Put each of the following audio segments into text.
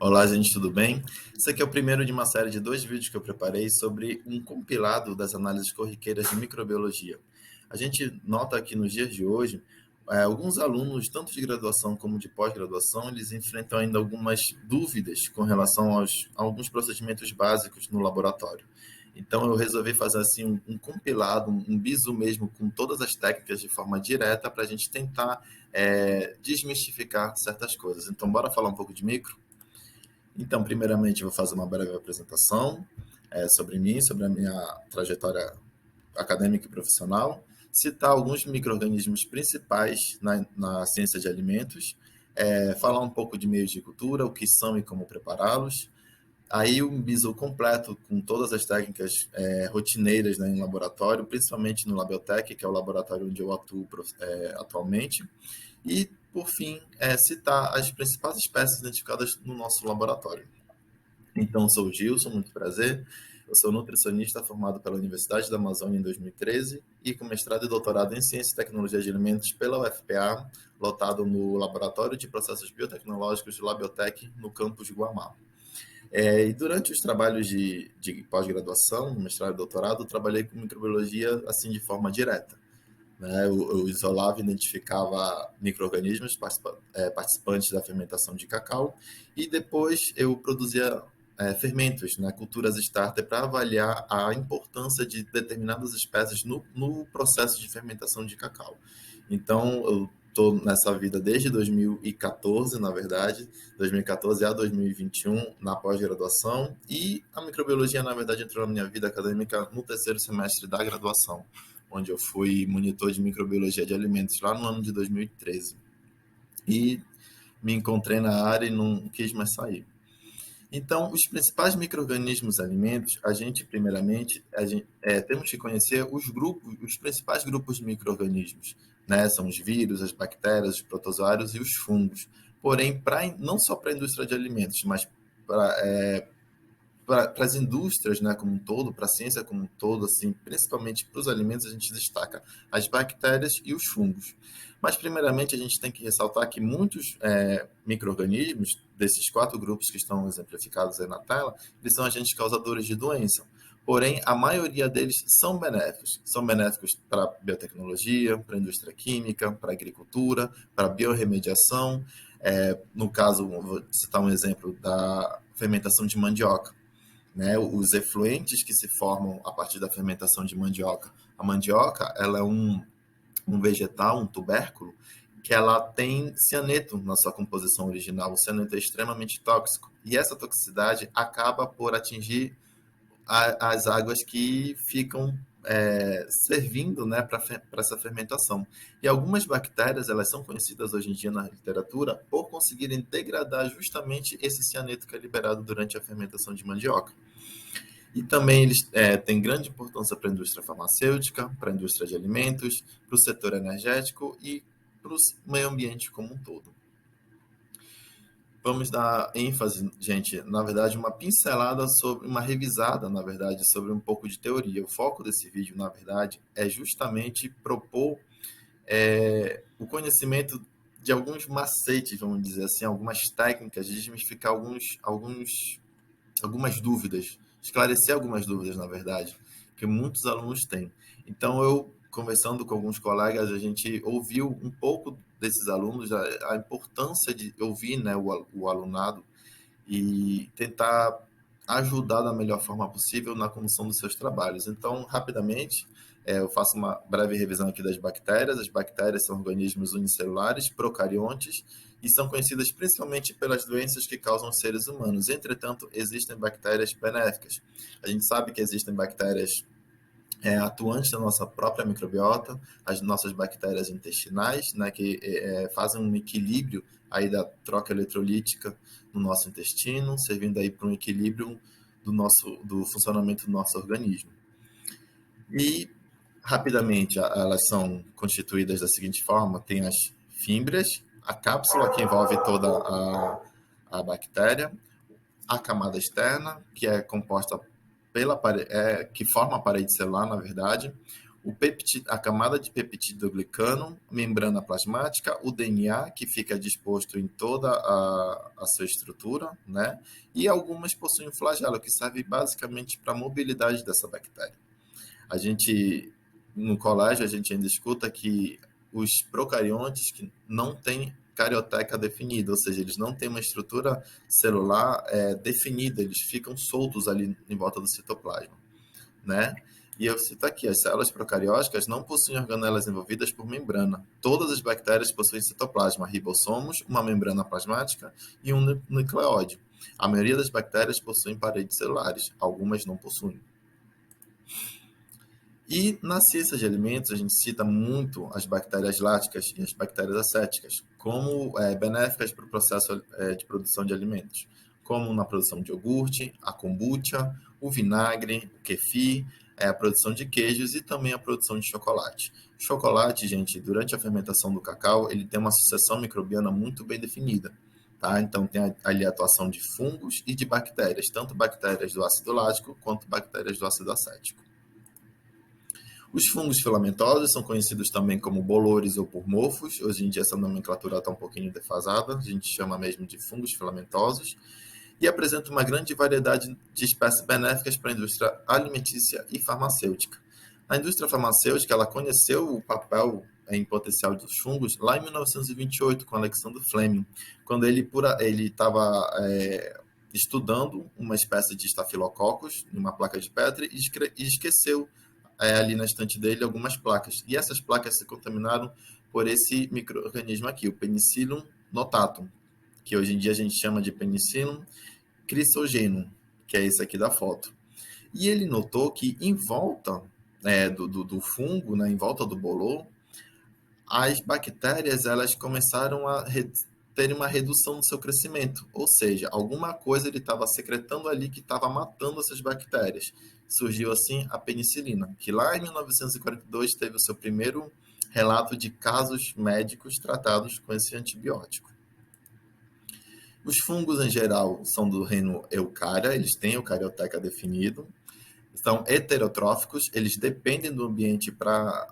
Olá, gente, tudo bem? Esse aqui é o primeiro de uma série de 2 vídeos que eu preparei sobre um compilado das análises corriqueiras de microbiologia. A gente nota que nos dias de hoje, alguns alunos, tanto de graduação como de pós-graduação, eles enfrentam ainda algumas dúvidas com relação a alguns procedimentos básicos no laboratório. Então, eu resolvi fazer assim um compilado, um bizu mesmo, com todas as técnicas de forma direta, para a gente tentar desmistificar certas coisas. Então, bora falar um pouco de micro? Então, primeiramente, eu vou fazer uma breve apresentação sobre mim, sobre a minha trajetória acadêmica e profissional, citar alguns micro-organismos principais na ciência de alimentos, falar um pouco de meios de cultura, o que são e como prepará-los. Aí um bizu completo com todas as técnicas rotineiras, né, em laboratório, principalmente no Labiotech, que é o laboratório onde eu atuo atualmente. E, por fim, citar as principais espécies identificadas no nosso laboratório. Então, sou o Gilson, muito prazer. Eu sou nutricionista formado pela Universidade da Amazônia em 2013 e com mestrado e doutorado em Ciência e Tecnologia de Alimentos pela UFPA, lotado no Laboratório de Processos Biotecnológicos de Labiotech, no campus Guamá. E durante os trabalhos de pós-graduação, mestrado e doutorado, eu trabalhei com microbiologia assim de forma direta, né? Eu isolava e identificava micro-organismos participantes da fermentação de cacau e depois eu produzia fermentos, né, culturas starter, para avaliar a importância de determinadas espécies no processo de fermentação de cacau. Então, eu estou nessa vida desde 2014, na verdade, 2014 a 2021, na pós-graduação, e a microbiologia, na verdade, entrou na minha vida acadêmica no terceiro semestre da graduação, onde eu fui monitor de microbiologia de alimentos lá no ano de 2013. E me encontrei na área e não quis mais sair. Então, os principais micro-organismos alimentos, primeiramente, temos que conhecer os principais grupos de micro-organismos, né? São os vírus, as bactérias, os protozoários e os fungos. Porém, não só para a indústria de alimentos, mas para as indústrias, né, como um todo, para a ciência como um todo, assim, principalmente para os alimentos, a gente destaca as bactérias e os fungos. Mas, primeiramente, a gente tem que ressaltar que muitos micro-organismos, desses 4 grupos que estão exemplificados aí na tela, eles são agentes causadores de doença. Porém, a maioria deles são benéficos. São benéficos para a biotecnologia, para a indústria química, para a agricultura, para a biorremediação. No caso, vou citar um exemplo da fermentação de mandioca, né? Os efluentes que se formam a partir da fermentação de mandioca. A mandioca, ela é um vegetal, um tubérculo, que ela tem cianeto na sua composição original. O cianeto é extremamente tóxico. E essa toxicidade acaba por atingir as águas que ficam servindo, né, para essa fermentação. E algumas bactérias, elas são conhecidas hoje em dia na literatura por conseguirem degradar justamente esse cianeto que é liberado durante a fermentação de mandioca. E também eles têm grande importância para a indústria farmacêutica, para a indústria de alimentos, para o setor energético e para o meio ambiente como um todo. Vamos dar ênfase, gente, na verdade, uma pincelada sobre, uma revisada, na verdade, sobre um pouco de teoria. O foco desse vídeo, na verdade, é justamente propor o conhecimento de alguns macetes, vamos dizer assim, algumas técnicas, de desmistificar algumas dúvidas, esclarecer algumas dúvidas, na verdade, que muitos alunos têm. Então, eu, conversando com alguns colegas, a gente ouviu um pouco desses alunos, a importância de ouvir, né, o alunado e tentar ajudar da melhor forma possível na condução dos seus trabalhos. Então, rapidamente, eu faço uma breve revisão aqui das bactérias. As bactérias são organismos unicelulares, procariontes, e são conhecidas principalmente pelas doenças que causam os seres humanos. Entretanto, existem bactérias benéficas. A gente sabe que existem bactérias atuantes na nossa própria microbiota, as nossas bactérias intestinais, né, que fazem um equilíbrio aí da troca eletrolítica no nosso intestino, servindo aí para um equilíbrio do funcionamento do nosso organismo. E, rapidamente, elas são constituídas da seguinte forma: tem as fímbrias, a cápsula que envolve toda a bactéria, a camada externa, que é composta que forma a parede celular, na verdade, a camada de peptidoglicano, membrana plasmática, o DNA, que fica disposto em toda a sua estrutura, né? E algumas possuem um flagelo, que serve basicamente para a mobilidade dessa bactéria. A gente, no colégio, a gente ainda escuta que os procariontes que não têm carioteca definida, ou seja, eles não têm uma estrutura celular definida, eles ficam soltos ali em volta do citoplasma, né? E eu cito aqui, as células procarióticas não possuem organelas envolvidas por membrana. Todas as bactérias possuem citoplasma, ribossomos, uma membrana plasmática e um nucleóide. A maioria das bactérias possuem paredes celulares, algumas não possuem. E na ciência de alimentos, a gente cita muito as bactérias láticas e as bactérias acéticas como benéficas para o processo de produção de alimentos, como na produção de iogurte, a kombucha, o vinagre, o kefir, a produção de queijos e também a produção de chocolate. Chocolate, gente, durante a fermentação do cacau, ele tem uma sucessão microbiana muito bem definida. Tá? Então, tem ali a atuação de fungos e de bactérias, tanto bactérias do ácido lático quanto bactérias do ácido acético. Os fungos filamentosos são conhecidos também como bolores ou por mofos. Hoje em dia essa nomenclatura está um pouquinho defasada, a gente chama mesmo de fungos filamentosos, e apresentam uma grande variedade de espécies benéficas para a indústria alimentícia e farmacêutica. A indústria farmacêutica ela conheceu o papel em potencial dos fungos lá em 1928 com Alexander Fleming, quando ele estava estudando uma espécie de estafilococcus em uma placa de Petri e esqueceu ali na estante dele algumas placas. E essas placas se contaminaram por esse micro-organismo aqui, o Penicillium notatum, que hoje em dia a gente chama de Penicillium chrysogenum, que é esse aqui da foto. E ele notou que em volta do fungo, né, em volta do bolor, as bactérias elas começaram a ter uma redução no seu crescimento, ou seja, alguma coisa ele estava secretando ali que estava matando essas bactérias. Surgiu assim a penicilina, que lá em 1942 teve o seu primeiro relato de casos médicos tratados com esse antibiótico. Os fungos, em geral, são do reino Eukarya, eles têm eucarioteca definido, são heterotróficos, eles dependem do ambiente para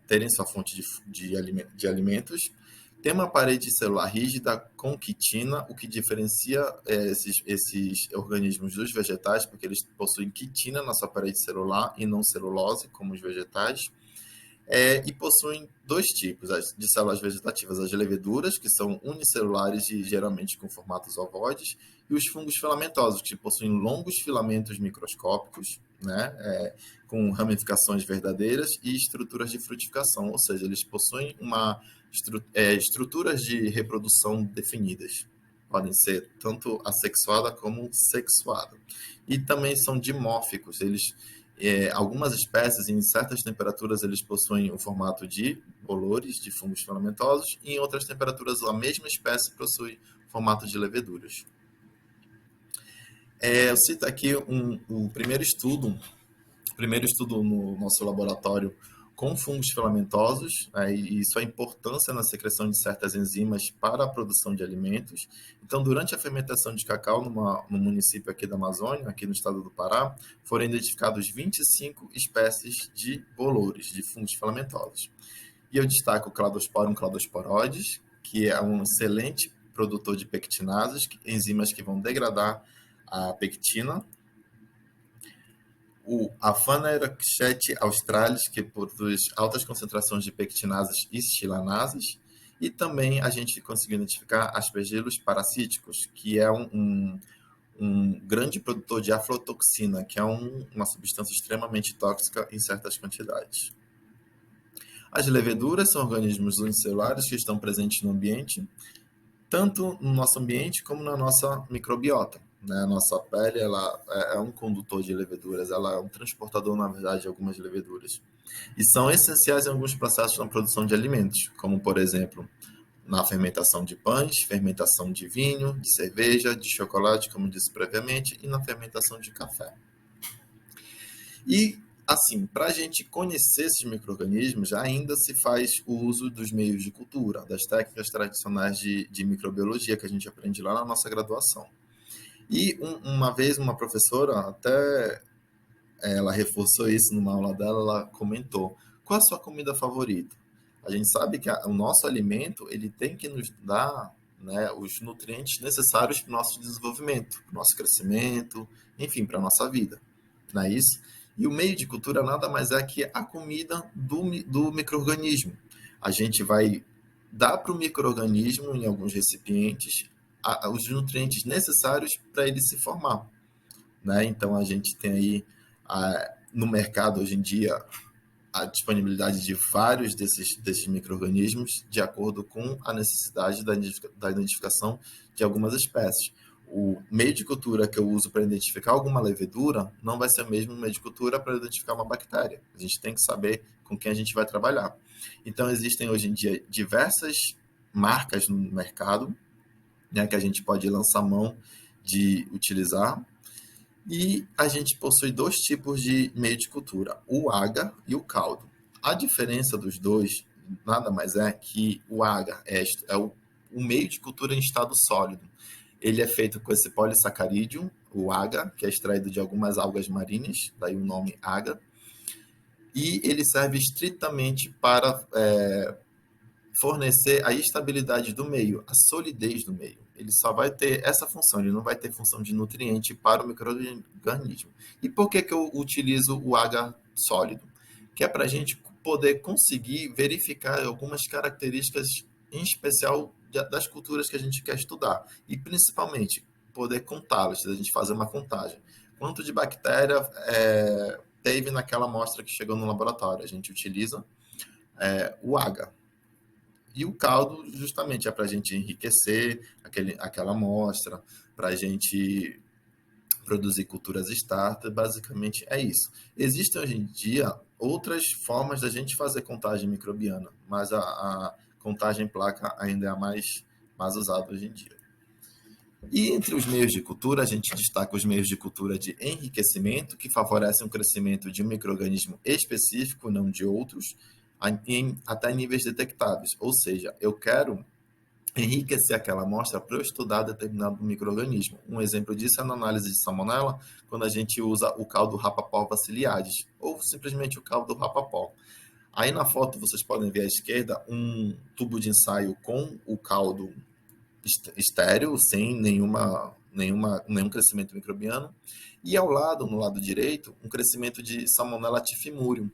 terem sua fonte de alimentos. Tem uma parede celular rígida com quitina, o que diferencia esses organismos dos vegetais, porque eles possuem quitina na sua parede celular e não celulose, como os vegetais. E possuem dois tipos de células vegetativas, as leveduras, que são unicelulares e geralmente com formatos ovoides, e os fungos filamentosos, que possuem longos filamentos microscópicos, né, com ramificações verdadeiras e estruturas de frutificação, ou seja, eles possuem estruturas de reprodução definidas. Podem ser tanto assexuada como sexuada. E também são dimórficos, algumas espécies, em certas temperaturas, eles possuem o formato de bolores, de fungos filamentosos, e em outras temperaturas, a mesma espécie possui formato de leveduras. Eu cito aqui o primeiro estudo no nosso laboratório com fungos filamentosos, e sua importância na secreção de certas enzimas para a produção de alimentos. Então, durante a fermentação de cacau no município aqui da Amazônia, aqui no estado do Pará, foram identificados 25 espécies de bolores, de fungos filamentosos. E eu destaco o Cladosporum cladosporoides, que é um excelente produtor de pectinases, enzimas que vão degradar a pectina. A Phaneroxete australis, que produz altas concentrações de pectinases e estilanases, e também a gente conseguiu identificar aspergillus parasíticos, que é um grande produtor de aflotoxina, que é uma substância extremamente tóxica em certas quantidades. As leveduras são organismos unicelulares que estão presentes no ambiente, tanto no nosso ambiente como na nossa microbiota. Né? A nossa pele ela é um condutor de leveduras, ela é um transportador, na verdade, de algumas leveduras. E são essenciais em alguns processos na produção de alimentos, como, por exemplo, na fermentação de pães, fermentação de vinho, de cerveja, de chocolate, como disse previamente, e na fermentação de café. E, assim, para a gente conhecer esses micro-organismos, ainda se faz o uso dos meios de cultura, das técnicas tradicionais de microbiologia que a gente aprende lá na nossa graduação. E uma vez uma professora até ela reforçou isso numa aula dela, ela comentou: qual a sua comida favorita? A gente sabe que o nosso alimento ele tem que nos dar, né, os nutrientes necessários para o nosso desenvolvimento, para o nosso crescimento, enfim, para a nossa vida, não é isso? E o meio de cultura nada mais é que a comida do micro-organismo. A gente vai dar para o micro-organismo, em alguns recipientes, os nutrientes necessários para ele se formar, né? Então a gente tem aí no mercado hoje em dia a disponibilidade de vários desses micro-organismos de acordo com a necessidade da identificação de algumas espécies. O meio de cultura que eu uso para identificar alguma levedura não vai ser o mesmo meio de cultura para identificar uma bactéria. A gente tem que saber com quem a gente vai trabalhar. Então, existem hoje em dia diversas marcas no mercado, né, que a gente pode lançar mão de utilizar. E a gente possui dois tipos de meio de cultura, o agar e o caldo. A diferença dos dois nada mais é que o agar é o meio de cultura em estado sólido. Ele é feito com esse polissacarídeo, o agar, que é extraído de algumas algas marinhas, daí o nome agar, e ele serve estritamente para fornecer a estabilidade do meio, a solidez do meio. Ele só vai ter essa função, ele não vai ter função de nutriente para o micro-organismo. E por que eu utilizo o agar sólido? Que é para a gente poder conseguir verificar algumas características, em especial das culturas que a gente quer estudar. E principalmente poder contá-las, a gente fazer uma contagem. Quanto de bactéria teve naquela amostra que chegou no laboratório? A gente utiliza o agar. E o caldo, justamente, é para a gente enriquecer aquela amostra, para a gente produzir culturas starter, basicamente é isso. Existem hoje em dia outras formas da gente fazer contagem microbiana, mas a contagem placa ainda é a mais usada hoje em dia. E entre os meios de cultura, a gente destaca os meios de cultura de enriquecimento, que favorecem o crescimento de um micro-organismo específico, não de outros, até níveis detectáveis. Ou seja, eu quero enriquecer aquela amostra para eu estudar determinado micro-organismo. Um exemplo disso é na análise de salmonela, quando a gente usa o caldo Rapaport bacilliaris, ou simplesmente o caldo Rapaport. Aí na foto vocês podem ver à esquerda um tubo de ensaio com o caldo estéreo, sem nenhum crescimento microbiano, e ao lado, no lado direito, um crescimento de Salmonella typhimurium.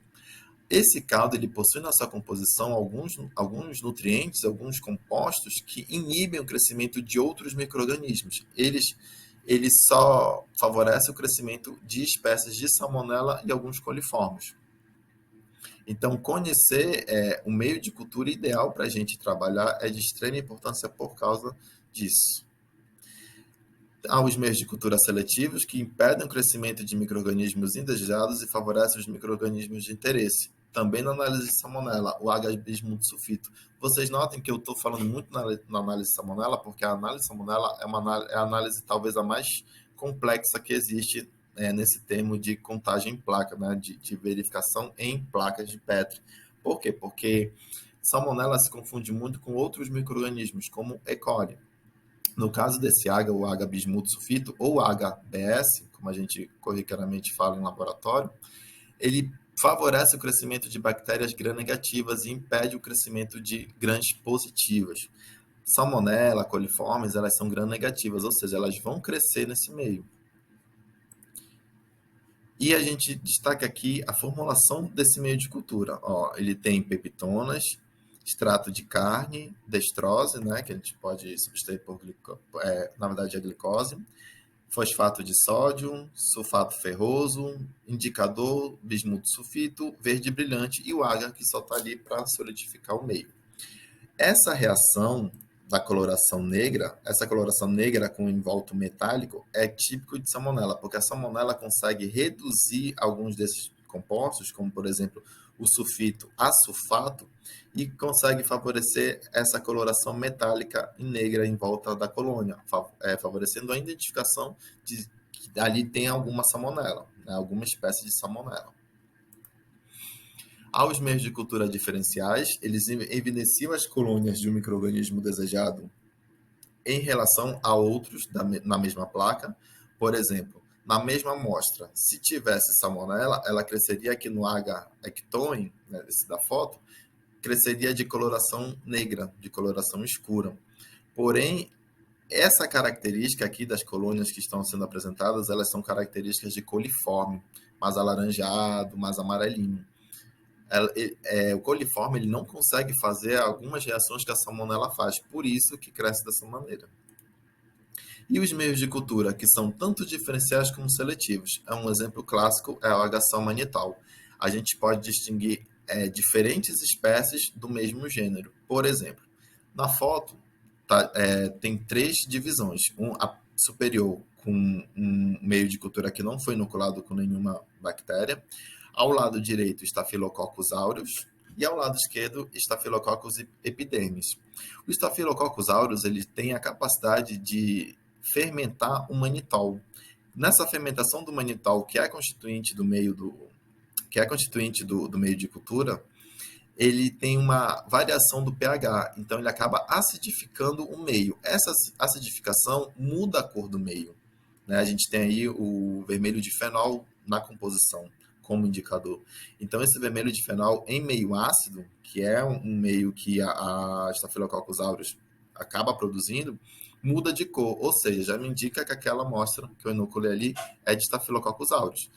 Esse caldo ele possui na sua composição alguns nutrientes, alguns compostos que inibem o crescimento de outros micro-organismos. Eles só favorecem o crescimento de espécies de salmonela e alguns coliformes. Então, conhecer o meio de cultura ideal para a gente trabalhar é de extrema importância por causa disso. Há os meios de cultura seletivos que impedem o crescimento de micro-organismos indesejados e favorecem os micro-organismos de interesse. Também na análise de salmonela, o H-bismuto sulfito. Vocês notem que eu estou falando muito na análise de salmonela, porque a análise de salmonela é a análise talvez a mais complexa que existe nesse termo de contagem em placa, né, de verificação em placas de Petri. Por quê? Porque salmonela se confunde muito com outros micro-organismos, como E. coli. No caso desse H, o H-bismuto sulfito, ou HBS, como a gente corriqueiramente fala em laboratório, ele favorece o crescimento de bactérias gram-negativas e impede o crescimento de grãs positivas. Salmonella, coliformes, elas são gram-negativas, ou seja, elas vão crescer nesse meio. E a gente destaca aqui a formulação desse meio de cultura. Ó, ele tem peptonas, extrato de carne, destrose, né, que a gente pode substituir por na verdade é glicose, fosfato de sódio, sulfato ferroso, indicador, bismuto sulfito, verde brilhante e o agar que só está ali para solidificar o meio. Essa reação da coloração negra, essa coloração negra com envolto metálico é típico de salmonela, porque a salmonela consegue reduzir alguns desses compostos, como por exemplo o sulfito a sulfato, e consegue favorecer essa coloração metálica e negra em volta da colônia, favorecendo a identificação de que ali tem alguma salmonela, né, alguma espécie de salmonela. Aos meios de cultura diferenciais, eles evidenciam as colônias de um micro-organismo desejado em relação a outros na mesma placa. Por exemplo, na mesma amostra, se tivesse salmonela, ela cresceria aqui no H. ectoin, né, esse da foto, cresceria de coloração negra, de coloração escura. Porém, essa característica aqui das colônias que estão sendo apresentadas, elas são características de coliforme, mais alaranjado, mais amarelinho. O coliforme ele não consegue fazer algumas reações que a salmonela faz, por isso que cresce dessa maneira. E os meios de cultura, que são tanto diferenciais como seletivos. Um exemplo clássico é a algação manital. A gente pode distinguir diferentes espécies do mesmo gênero. Por exemplo, na foto tem 3 divisões. A superior com um meio de cultura que não foi inoculado com nenhuma bactéria. Ao lado direito, Staphylococcus aureus. E ao lado esquerdo, Staphylococcus epidermis. O Staphylococcus aureus ele tem a capacidade de fermentar o manitol. Nessa fermentação do manitol, que é constituinte do meio do meio de cultura, ele tem uma variação do pH, então ele acaba acidificando o meio. Essa acidificação muda a cor do meio, né? A gente tem aí o vermelho de fenol na composição como indicador. Então esse vermelho de fenol em meio ácido, que é um meio que a Staphylococcus aureus acaba produzindo, muda de cor, ou seja, já me indica que aquela amostra que eu inoculei ali é de Staphylococcus aureus.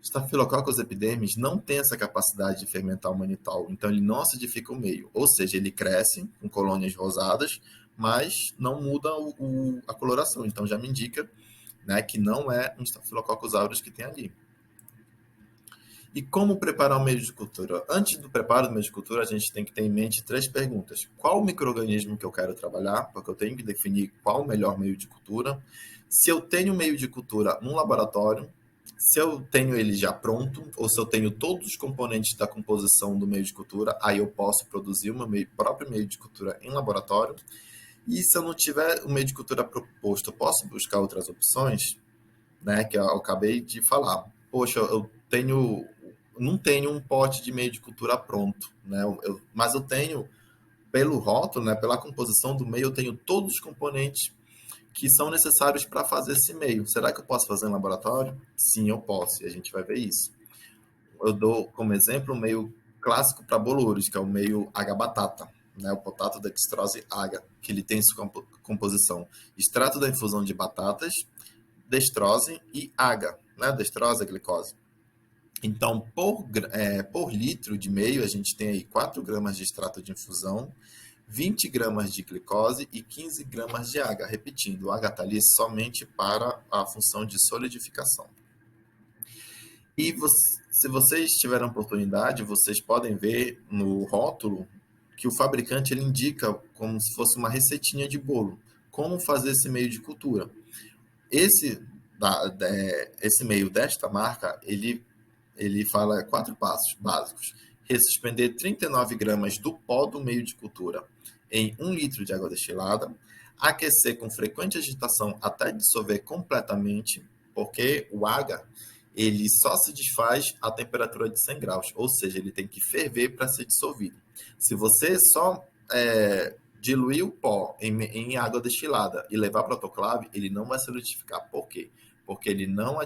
Staphylococcus epidermis não tem essa capacidade de fermentar o manitol, então ele não acidifica o meio, ou seja, ele cresce com colônias rosadas, mas não muda a coloração, então já me indica, né, que não é um Staphylococcus aureus que tem ali. E como preparar o meio de cultura? Antes do preparo do meio de cultura, a gente tem que ter em mente 3 perguntas. Qual o micro-organismo que eu quero trabalhar? Porque eu tenho que definir qual o melhor meio de cultura. Se eu tenho meio de cultura num laboratório, se eu tenho ele já pronto, ou se eu tenho todos os componentes da composição do meio de cultura, aí eu posso produzir o meu próprio meio de cultura em laboratório. E se eu não tiver o meio de cultura proposto, eu posso buscar outras opções, né, que eu acabei de falar. Poxa, não tenho um pote de meio de cultura pronto, né? Mas eu tenho, pelo rótulo, né, pela composição do meio, eu tenho todos os componentes que são necessários para fazer esse meio. Será que eu posso fazer em laboratório? Sim, eu posso, e a gente vai ver isso. Eu dou como exemplo o meio clássico para bolores, que é o meio H-batata, né, o potato dextrose H, que ele tem sua composição extrato da infusão de batatas, destrose e H, né, destrose, glicose. Então, por litro de meio, a gente tem aí 4 gramas de extrato de infusão, 20 gramas de glicose e 15 gramas de H. Repetindo, o H está ali somente para a função de solidificação. E se vocês tiverem oportunidade, vocês podem ver no rótulo que o fabricante ele indica como se fosse uma receitinha de bolo, como fazer esse meio de cultura. Esse, esse meio desta marca, ele fala 4 passos básicos. Ressuspender 39 gramas do pó do meio de cultura em 1 litro de água destilada, aquecer com frequente agitação até dissolver completamente, porque o H ele só se desfaz a temperatura de 100 graus, ou seja, ele tem que ferver para ser dissolvido. Se você só diluir o pó em água destilada e levar para o autoclave, ele não vai solidificar. Por quê? Porque ele não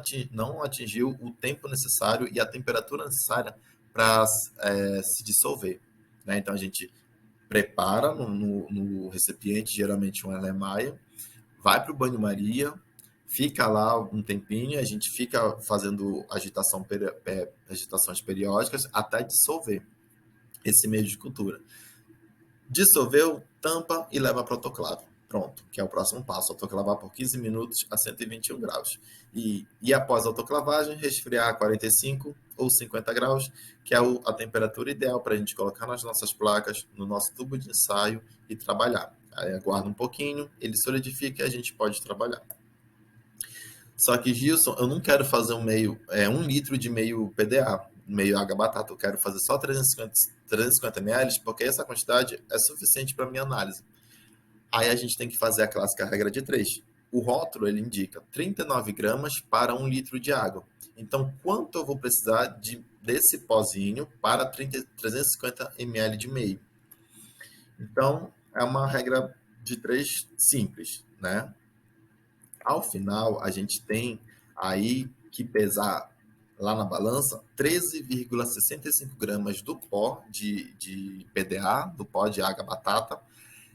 atingiu o tempo necessário e a temperatura necessária para se dissolver. Né? Então a gente prepara no recipiente, geralmente um Erlenmeyer, vai para o banho-maria, fica lá um tempinho, a gente fica fazendo agitações periódicas até dissolver esse meio de cultura. Dissolveu, tampa e leva para o autoclave. Pronto, que é o próximo passo, autoclavar por 15 minutos a 121 graus. E após a autoclavagem, resfriar a 45 ou 50 graus, que é a temperatura ideal para a gente colocar nas nossas placas, no nosso tubo de ensaio e trabalhar. Aí aguarda um pouquinho, ele solidifica e a gente pode trabalhar. Só que, Gilson, eu não quero fazer um litro de meio PDA, meio água batata. Eu quero fazer só 350 ml, porque essa quantidade é suficiente para minha análise. Aí a gente tem que fazer a clássica regra de 3. O rótulo ele indica 39 gramas para 1 litro de água. Então, quanto eu vou precisar desse pozinho para 350 ml de meio? Então, é uma regra de 3 simples, né? Ao final, a gente tem Aí que pesar lá na balança 13,65 gramas do pó de PDA, do pó de água batata,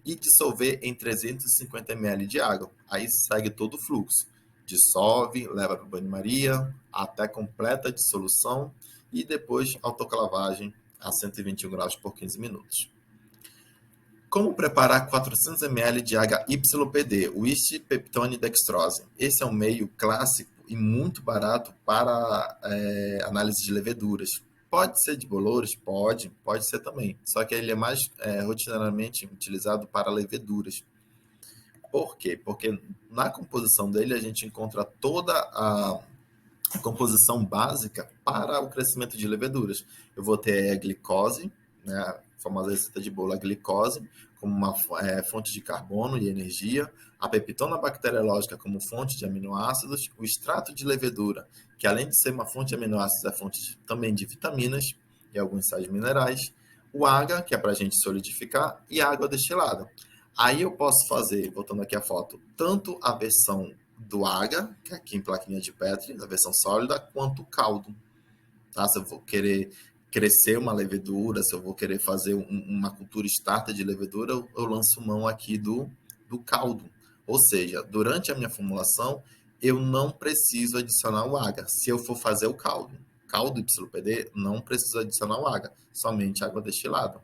e dissolver em 350 ml de água. Aí segue todo o fluxo. Dissolve, leva para o banho-maria, até completa a dissolução e depois autoclavagem a 121 graus por 15 minutos. Como preparar 400 ml de HYPD, Wheat Peptone Dextrose? Esse é um meio clássico e muito barato para análise de leveduras. Pode ser de bolores? Pode ser também. Só que ele é mais rotineiramente utilizado para leveduras. Por quê? Porque na composição dele a gente encontra toda a composição básica para o crescimento de leveduras. Eu vou ter a glicose, né, a famosa receita de bolo, a glicose, como uma fonte de carbono e energia, a peptona bacteriológica como fonte de aminoácidos, o extrato de levedura, que além de ser uma fonte de aminoácidos, é fonte também de vitaminas e alguns sais minerais, o AGA, que é para a gente solidificar, e a água destilada. Aí eu posso fazer, voltando aqui a foto, tanto a versão do AGA, que é aqui em plaquinha de Petri, na versão sólida, quanto o caldo. Tá? Se eu vou querer crescer uma levedura, se eu vou querer fazer uma cultura starter de levedura, eu lanço mão aqui do caldo. Ou seja, durante a minha formulação, eu não preciso adicionar o AGA. Se eu for fazer o caldo YPD, não preciso adicionar o AGA, somente água destilada.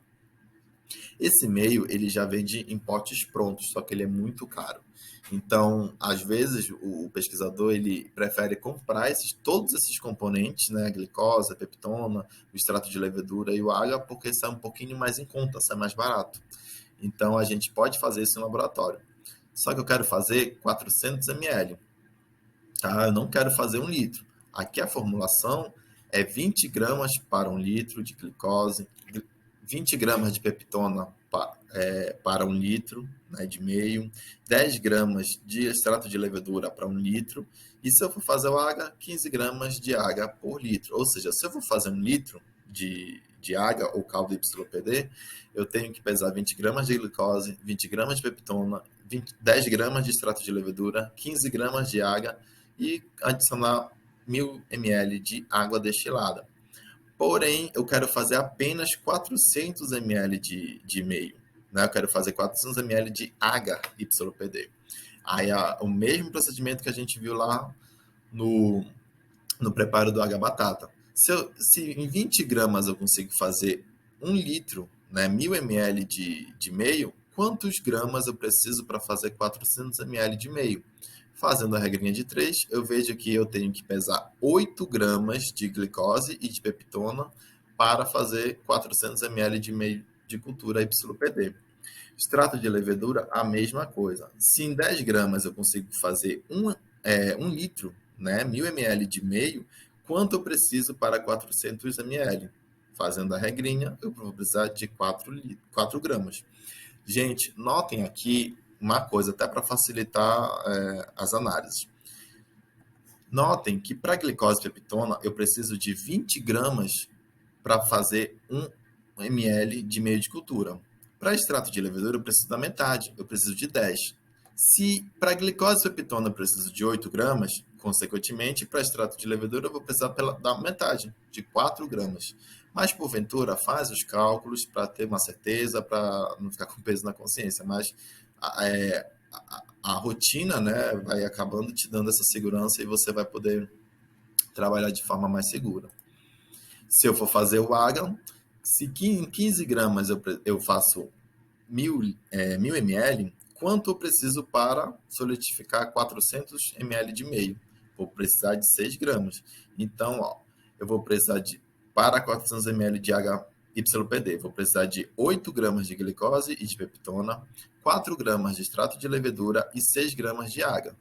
Esse meio, ele já vende em potes prontos, só que ele é muito caro. Então, às vezes, o pesquisador ele prefere comprar todos esses componentes, né, a glicose, a peptona, o extrato de levedura e o AGA, porque sai um pouquinho mais em conta, sai mais barato. Então, a gente pode fazer isso no laboratório. Só que eu quero fazer 400 ml, tá? Eu não quero fazer 1 litro. Aqui a formulação é 20 gramas para 1 litro de glicose, 20 gramas de peptona para 1 litro, né, de meio, 10 gramas de extrato de levedura para 1 litro, e se eu for fazer o AGA, 15 gramas de AGA por litro. Ou seja, se eu for fazer 1 litro de AGA ou caldo YPD, eu tenho que pesar 20 gramas de glicose, 20 gramas de peptona, 10 gramas de extrato de levedura, 15 gramas de AGA e adicionar 1000 ml de água destilada. Porém, eu quero fazer apenas 400 ml de meio. Né? Eu quero fazer 400 ml de HYPD. Aí, o mesmo procedimento que a gente viu lá no, no preparo do H-batata. Se em 20 gramas eu consigo fazer 1 litro, né, 1000 ml de meio, quantos gramas eu preciso para fazer 400 ml de meio? Fazendo a regrinha de 3, eu vejo que eu tenho que pesar 8 gramas de glicose e de peptona para fazer 400 ml de meio de cultura YPD. Extrato de levedura, a mesma coisa. Se em 10 gramas eu consigo fazer 1 litro, né, 1000 ml de meio, quanto eu preciso para 400 ml? Fazendo a regrinha, eu vou precisar de 4 gramas. Gente, notem aqui uma coisa, até para facilitar as análises. Notem que para glicose e peptona, eu preciso de 20 gramas para fazer 1 ml de meio de cultura. Para extrato de levedura, eu preciso da metade, eu preciso de 10. Se para glicose e peptona eu preciso de 8 gramas, consequentemente, para extrato de levedura eu vou precisar da metade, de 4 gramas. Mas, porventura, faz os cálculos para ter uma certeza, para não ficar com peso na consciência. Mas a rotina, né, vai acabando te dando essa segurança e você vai poder trabalhar de forma mais segura. Se eu for fazer o AGA, se em 15 gramas eu faço 1000 ml, quanto eu preciso para solidificar 400 ml de meio? Vou precisar de 6 gramas. Então, eu vou precisar para 400 ml de HYPD, vou precisar de 8 gramas de glicose e de peptona, 4 gramas de extrato de levedura e 6 gramas de água.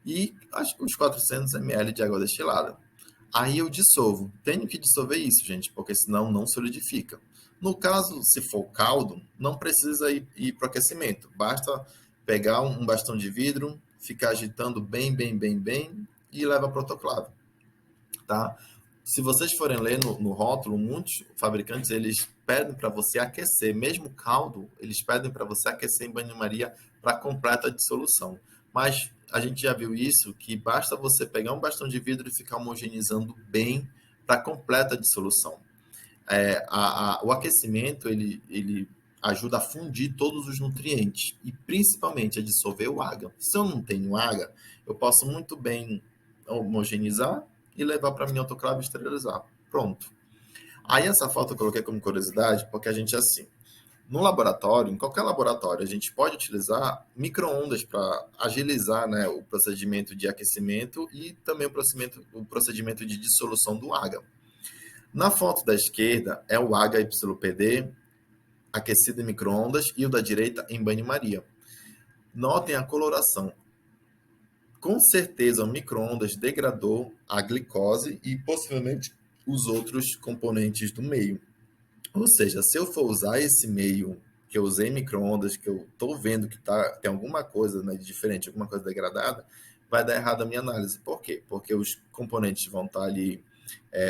E os 400 ml de água destilada. Aí eu dissolvo. Tenho que dissolver isso, gente, porque senão não solidifica. No caso, se for caldo, não precisa ir para o aquecimento. Basta pegar um bastão de vidro, ficar agitando bem e leva para o autoclave. Tá? Se vocês forem ler no rótulo, muitos fabricantes eles pedem para você aquecer, mesmo caldo, eles pedem para você aquecer em banho-maria para completa dissolução. Mas a gente já viu isso, que basta você pegar um bastão de vidro e ficar homogeneizando bem para completa dissolução. O aquecimento, ele ajuda a fundir todos os nutrientes e principalmente a dissolver o água. Se eu não tenho água, eu posso muito bem homogeneizar e levar para minha autoclave e esterilizar. Pronto. Aí essa foto eu coloquei como curiosidade, porque a gente assim, no laboratório, em qualquer laboratório, a gente pode utilizar micro-ondas para agilizar, né, o procedimento de aquecimento e também o procedimento de dissolução do água. Na foto da esquerda é o HYPD aquecido em micro-ondas e o da direita em banho-maria. Notem a coloração. Com certeza, o micro-ondas degradou a glicose e possivelmente os outros componentes do meio. Ou seja, se eu for usar esse meio que eu usei micro-ondas, que eu estou vendo que tem alguma coisa, né, de diferente, alguma coisa degradada, vai dar errado a minha análise. Por quê? Porque os componentes vão estar ali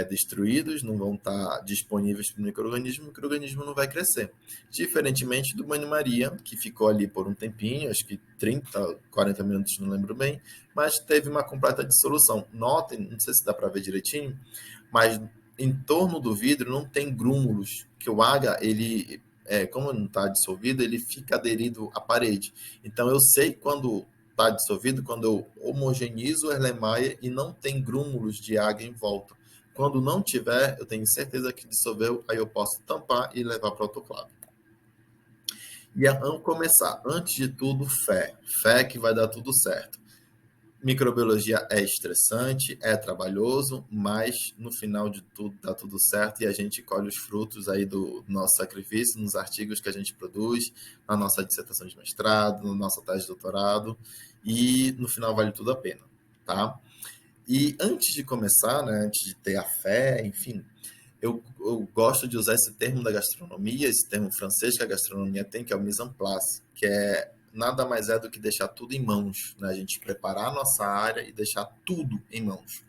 destruídos, não vão estar disponíveis para o micro-organismo não vai crescer. Diferentemente do banho-maria, que ficou ali por um tempinho, acho que 30, 40 minutos, não lembro bem, mas teve uma completa dissolução. Notem, não sei se dá para ver direitinho, mas em torno do vidro não tem grúmulos, que o água, ele, como não está dissolvido, ele fica aderido à parede. Então, eu sei quando está dissolvido, quando eu homogeneizo o Erlenmeyer e não tem grúmulos de água em volta. Quando não tiver, eu tenho certeza que dissolveu, aí eu posso tampar e levar para o autoclave. E vamos começar. Antes de tudo, fé. Fé que vai dar tudo certo. Microbiologia é estressante, é trabalhoso, mas no final de tudo dá tudo certo e a gente colhe os frutos aí do nosso sacrifício nos artigos que a gente produz, na nossa dissertação de mestrado, na nossa tese de doutorado e no final vale tudo a pena, tá? E antes de começar, né, antes de ter a fé, enfim, eu gosto de usar esse termo da gastronomia, esse termo francês que a gastronomia tem, que é o mise en place, que é nada mais é do que deixar tudo em mãos, né? A gente preparar a nossa área e deixar tudo em mãos.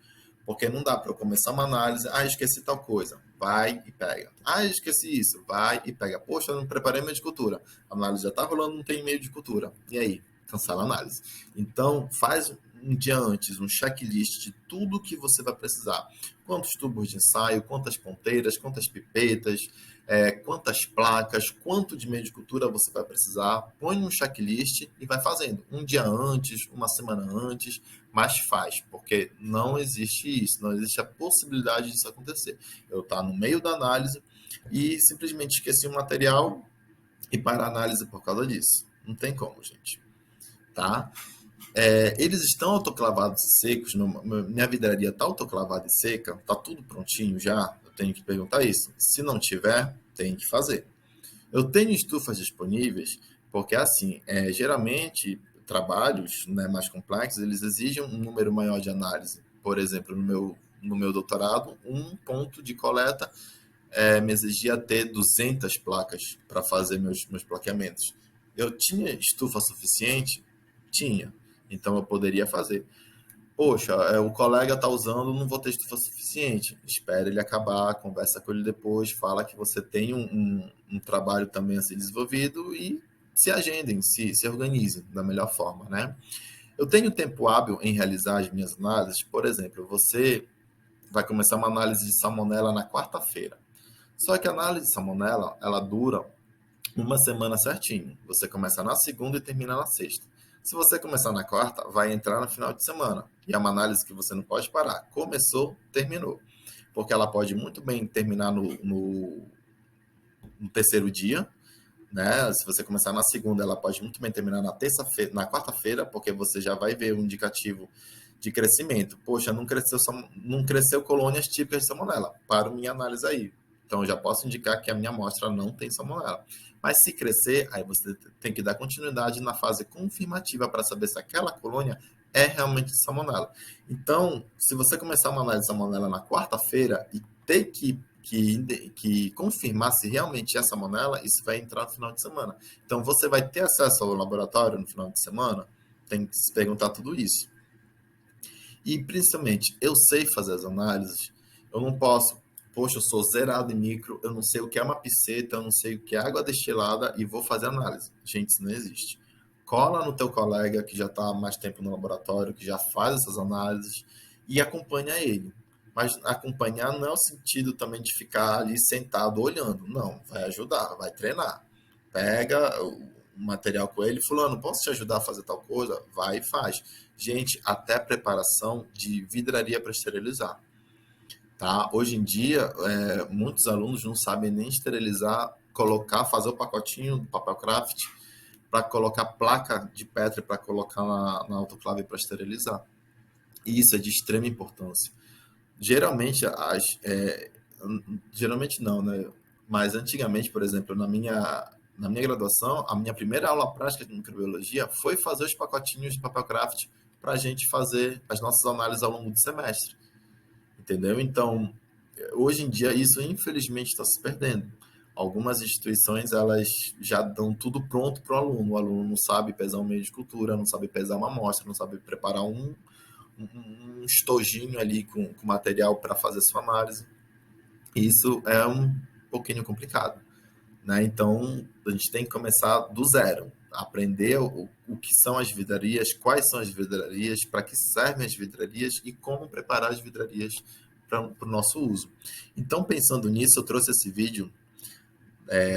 Porque não dá para eu começar uma análise, esqueci tal coisa, vai e pega. Esqueci isso, vai e pega. Poxa, eu não preparei meio de cultura. A análise já está rolando, não tem meio de cultura. E aí? Cancela a análise. Então, faz um dia antes um checklist de tudo que você vai precisar. Quantos tubos de ensaio, quantas ponteiras, quantas pipetas, quantas placas, quanto de meio de cultura você vai precisar. Põe um checklist e vai fazendo. Um dia antes, uma semana antes, mas faz, porque não existe isso, não existe a possibilidade disso acontecer. Eu estou no meio da análise e simplesmente esqueci o material e para a análise por causa disso. Não tem como, gente. Tá? Eles estão autoclavados e secos, minha vidraria está autoclavada e seca, está tudo prontinho já, eu tenho que perguntar isso. Se não tiver, tem que fazer. Eu tenho estufas disponíveis, porque assim, geralmente trabalhos, né, mais complexos, eles exigem um número maior de análise. Por exemplo, no meu doutorado, um ponto de coleta me exigia ter 200 placas para fazer meus plaqueamentos. Eu tinha estufa suficiente? Tinha. Então eu poderia fazer. Poxa, o colega está usando, não vou ter estufa suficiente. Espera ele acabar, conversa com ele depois, fala que você tem um trabalho também a ser desenvolvido e se agendem, se organizem da melhor forma, né? Eu tenho tempo hábil em realizar as minhas análises. Por exemplo, você vai começar uma análise de salmonela na quarta-feira. Só que a análise de salmonela, ela dura uma semana certinho. Você começa na segunda e termina na sexta. Se você começar na quarta, vai entrar no final de semana. E é uma análise que você não pode parar. Começou, terminou. Porque ela pode muito bem terminar no terceiro dia, né? Se você começar na segunda, ela pode muito bem terminar na terça-feira, na quarta-feira, porque você já vai ver um indicativo de crescimento. Poxa, não cresceu colônias típicas de salmonela. Para minha análise aí. Então, eu já posso indicar que a minha amostra não tem salmonela. Mas se crescer, aí você tem que dar continuidade na fase confirmativa para saber se aquela colônia é realmente de salmonela. Então, se você começar uma análise de salmonela na quarta-feira e ter que confirmar se realmente é salmonela, isso vai entrar no final de semana. Então, você vai ter acesso ao laboratório no final de semana? Tem que se perguntar tudo isso. E, principalmente, eu sei fazer as análises, eu não posso, poxa, eu sou zerado em micro, eu não sei o que é uma piceta, eu não sei o que é água destilada e vou fazer análise. Gente, isso não existe. cola no teu colega que já está há mais tempo no laboratório, que já faz essas análises, e acompanha ele. Mas acompanhar não é o sentido também de ficar ali sentado olhando. Não, vai ajudar, vai treinar. Pega o material com ele, fulano, posso te ajudar a fazer tal coisa? Vai e faz. Gente, até preparação de vidraria para esterilizar. Tá? Hoje em dia, muitos alunos não sabem nem esterilizar, colocar, fazer o pacotinho do papel craft para colocar placa de Petri para colocar na autoclave para esterilizar. E isso é de extrema importância. Geralmente, geralmente não, né? Mas antigamente, por exemplo, na minha graduação, a minha primeira aula prática de microbiologia foi fazer os pacotinhos de papel craft para a gente fazer as nossas análises ao longo do semestre. Entendeu? Então, hoje em dia, isso infelizmente está se perdendo. Algumas instituições, elas já dão tudo pronto para o aluno. O aluno não sabe pesar um meio de cultura, não sabe pesar uma amostra, não sabe preparar um estojinho ali com material para fazer sua análise. Isso é um pouquinho complicado, né? Então, a gente tem que começar do zero, aprender o que são as vidrarias, quais são as vidrarias, para que servem as vidrarias e como preparar as vidrarias para o nosso uso. Então, pensando nisso, eu trouxe esse vídeo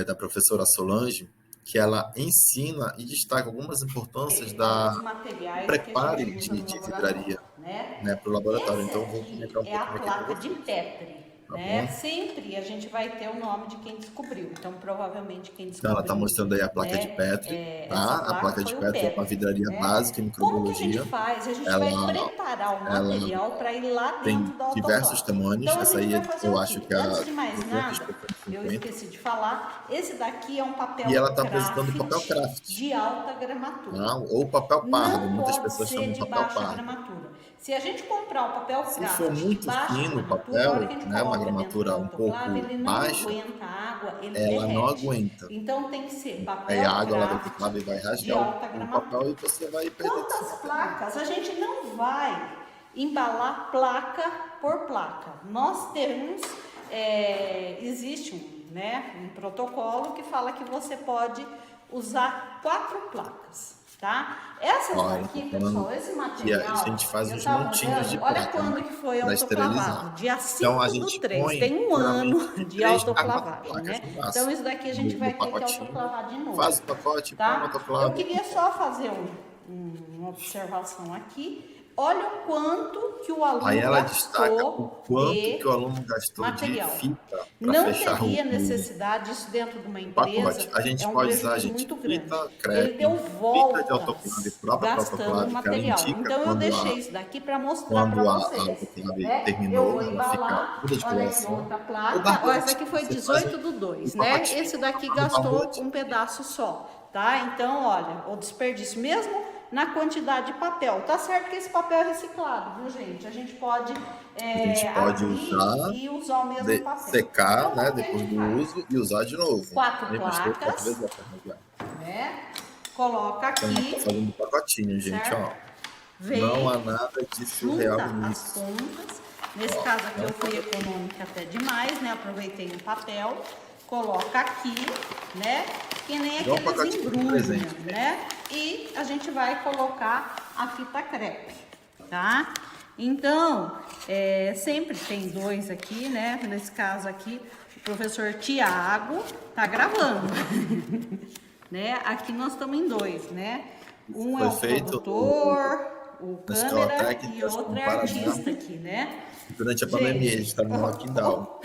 da professora Solange, que ela ensina e destaca algumas importâncias Os do materiais que a preparo gente usa no de vidraria, laboratório, né? né, para o laboratório. Esse Então, eu vou aqui comentar um é a pouquinho aqui com placa de vocês, Petri, tá né? bom? Sempre a gente vai ter o nome de quem descobriu. Então, provavelmente quem Então, ela está descobriu, mostrando aí a placa de né, Petri, essa tá? A placa placa de foi o Petri é uma Petri, vidraria né? básica em Como que a gente microbiologia. faz? A gente vai Ela, preparar o ela material para ir lá tem dentro da diversos autoclave. tamanhos. Então, a Essa gente aí vai fazer eu o acho quê? que é Antes a de mais 200 nada, por eu 150. esqueci de falar, esse daqui é um papel E ela está apresentando papel craft craft, de alta gramatura. tá? Ou papel pardo, Não muitas pode pessoas ser chamam de papel baixa pardo. gramatura. Se a gente comprar o papel Se for craft de muito baixa fino o gramatura, a hora que papel, a gente né, uma coloca dentro da gramatura um autoclave, pouco ele não baixa, aguenta água, ele ela não derrete. aguenta. Então tem que ser Aí a papel água lá da craft autoclave vai de rasgar alta o papel gramatura. e você vai perder todo o seu Quantas material. placas? A gente não vai embalar placa por placa. Nós temos, existe um protocolo que fala que você pode usar 4 placas, tá? Essas Ó, ela tá daqui, falando pessoal, esse que a material, gente faz eu os tava montinhos de olhando, olha placa, né, quando que foi para autoclavado, esterilizar. dia Então a 5 do gente 3, põe tem um geralmente ano de de 3 a 4 autoclavagem, placas né? no Então máximo isso daqui a gente no vai ter que pacotinho, autoclavar de novo, faz o pacote, põe no tá? Eu autoclave e queria só fazer uma observação aqui. Olha o quanto que o aí aluno ela destaca o gastou quanto que o de aluno gastou de material. fita para Não fechar teria necessidade disso dentro de uma o pacote. empresa, A é gente um pode usar, prejuízo gente, muito grande. fita Ele deu crepe, fita de autoclave voltas própria para gastando autoclave, que ela material. indica Então eu deixei isso daqui para mostrar para a vocês, autoclave né? Eu terminou, vou ela fica embalar, toda de olha aqui coloração. outra Ou placa, ó, essa barbante, aqui foi você faz 18 do o 2, né? pacotinho, Esse daqui do gastou barbante. um pedaço só, tá? Então, olha, o desperdício mesmo na quantidade de papel. Tá certo que esse papel é reciclado, viu, gente? A gente pode A gente pode abrir usar, e usar o mesmo papel. secar, Então, né, como que a depois gente do faz? uso e usar de novo. 4 Nem mostrou 4 placas, vezes a perna já. né? Coloca Então, ela aqui, tá fazendo pacotinho, gente, ó. certo? Não há Vem, nada de surreal junta as nisso. pontas. Nesse Ó, caso aqui não eu fui econômica até demais, né? Aproveitei um papel, coloca aqui, né? Que nem igual um aqueles pacotinho de embrulhos, presente. né? E a gente vai colocar a fita crepe, tá? Então, sempre tem 2 aqui, né? Nesse caso aqui, o professor Tiago tá gravando, né? Aqui nós estamos em 2, né? Um é Foi o feito produtor, o na escola câmera e técnica, acho que outro no é Paraná. artista aqui, né? Durante a pandemia, a gente Gente, estava no lockdown.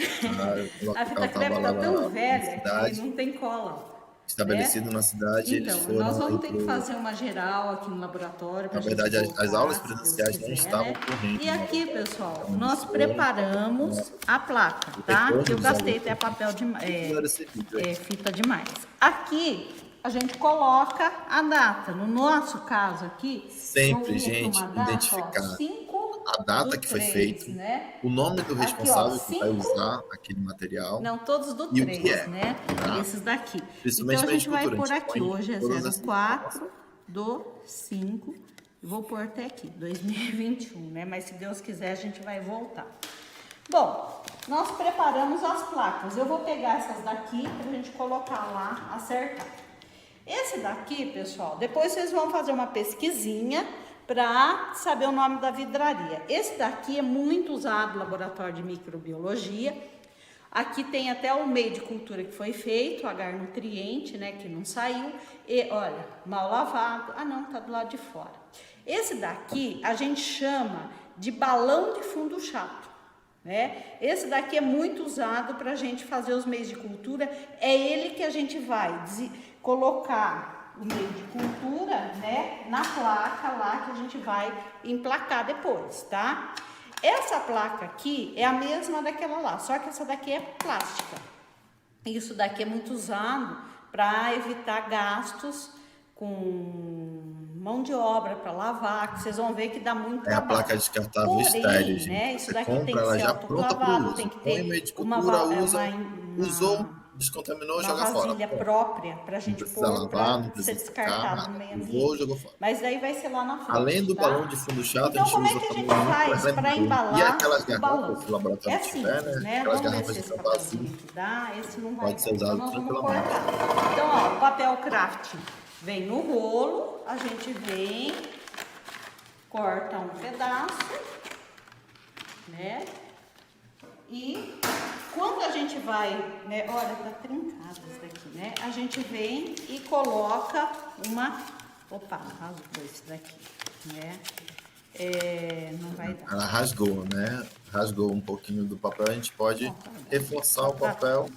O a fita lockdown estava crepe lá tá tão na velha que cidade, não tem cola, né? estabelecido na cidade, eles Então, nós foram aí vamos ter que fazer uma geral aqui no laboratório para na a gente verdade, as aulas voltar, se Deus presenciais não quiser, estavam né? correndo E no aqui, laboratório. pessoal, Então, eles nós foram preparamos a placa, o tá? retorno Eu dos gastei alunos. até papel de, Fizeram esse vídeo aí. fita demais. Aqui, a gente coloca a data. No nosso caso aqui, eu Sempre, vi aqui gente, uma data, ó, identificar 5 a data do que foi 3, feito, né? o nome do Aqui, ó, responsável que vai 5, usar aquele material não, todos do e o que 3, é, né? tá? Esses daqui. Principalmente Então, a na gente vai escultura, a por gente aqui. põe Hoje é todas essas 04 do 5. Vou pôr até aqui, 2021, né? Mas se Deus quiser, a gente vai voltar. Bom, nós preparamos as placas. Eu vou pegar essas daqui pra gente colocar lá, acertar. Esse Esse daqui, pessoal, depois vocês vão fazer uma pesquisinha para saber o nome da vidraria. Esse daqui é muito usado no laboratório de microbiologia. Aqui tem até o meio de cultura que foi feito, agar nutriente, né, que não saiu. E olha, mal lavado. Ah, não, tá do lado de fora. Esse daqui a gente chama de balão de fundo chato, né? Esse daqui é muito usado para a gente fazer os meios de cultura. É ele que a gente vai colocar o meio de cultura, né, na placa lá que a gente vai emplacar depois, tá? Essa placa aqui é a mesma daquela lá, só que essa daqui é plástica. Isso daqui é muito usado para evitar gastos com mão de obra para lavar, que vocês vão ver que dá muito trabalho. É a placa descartável estéreo, gente. Né, isso Você daqui compra tem que ela ser já pronta para o autoclavado, uso. tem que Põe meio de ter cultura, usou, descontaminou, uma joga fora. vasilha própria para a gente pôr, lavar, não para ser precisa descartado secar, no meio usou, ambiente. jogou fora. Mas daí vai ser lá na frente. Além do tá? balão de fundo chato, Então, a gente como é usa que a gente também faz para embalar e aquelas o balão? garrafas que o laboratório É tiver, simples, né? Aquelas Vamos ver garrafas se de esse tampa azul, papelzinho aqui dá. Esse não vai pode ser dar. usado Então, nós vamos tranquilamente. cortar. Então, ó, o papel craft vem no rolo, a gente vem, corta um pedaço, né? E quando a gente vai, né? Olha, tá trincado isso daqui, né? A gente vem e coloca uma... Opa, rasgou isso daqui, né? Não vai dar. Ela rasgou, né? Rasgou um pouquinho do papel, a gente pode reforçar o papel,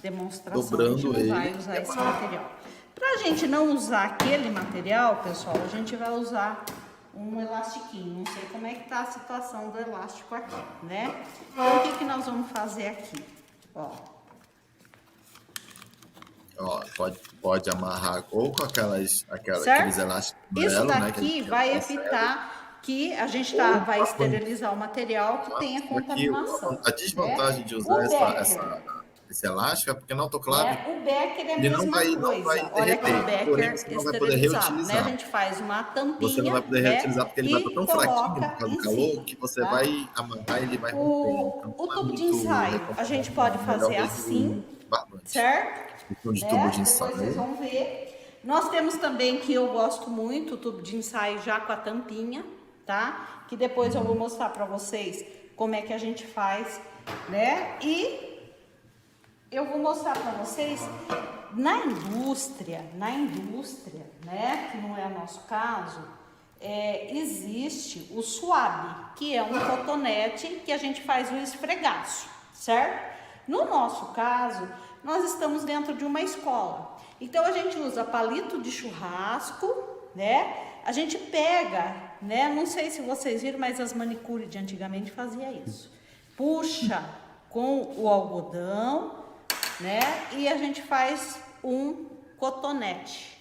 dobrando ele. Vai usar esse material. Pra gente não usar aquele material, pessoal, a gente vai usar um elastiquinho. Não sei como é que tá a situação do elástico aqui, né? Então, o que nós vamos fazer aqui? Ó, pode amarrar ou com aqueles elásticos isso amarelo, daqui, né, vai evitar que a gente vai esterilizar o material que tenha contaminação. A desvantagem de usar esse elástico é porque na autoclave o Becker é a ele mesma não vai coisa. Olha aqui o derreter, porém Becker você não vai poder esterilizado, reutilizar. né? A gente faz uma tampinha, Você não vai poder reutilizar porque ele vai estar tão fraquinho por causa do calor cima, que você tá? vai amarrar e ele vai romper. Então, O tubo de ensaio, a gente pode fazer assim, certo? De tubo de Depois vocês ensaio. vão ver. Nós temos também, que eu gosto muito, o tubo de ensaio já com a tampinha, tá? Que depois eu vou mostrar para vocês como é que a gente faz, né? E eu vou mostrar para vocês, na indústria, né? Que não é o nosso caso, existe o suave, que é um cotonete que a gente faz o esfregaço, certo? No nosso caso, nós estamos dentro de uma escola. Então, a gente usa palito de churrasco, né? A gente pega, né? Não sei se vocês viram, mas as manicures de antigamente fazia isso. Puxa com o algodão, né? E a gente faz um cotonete,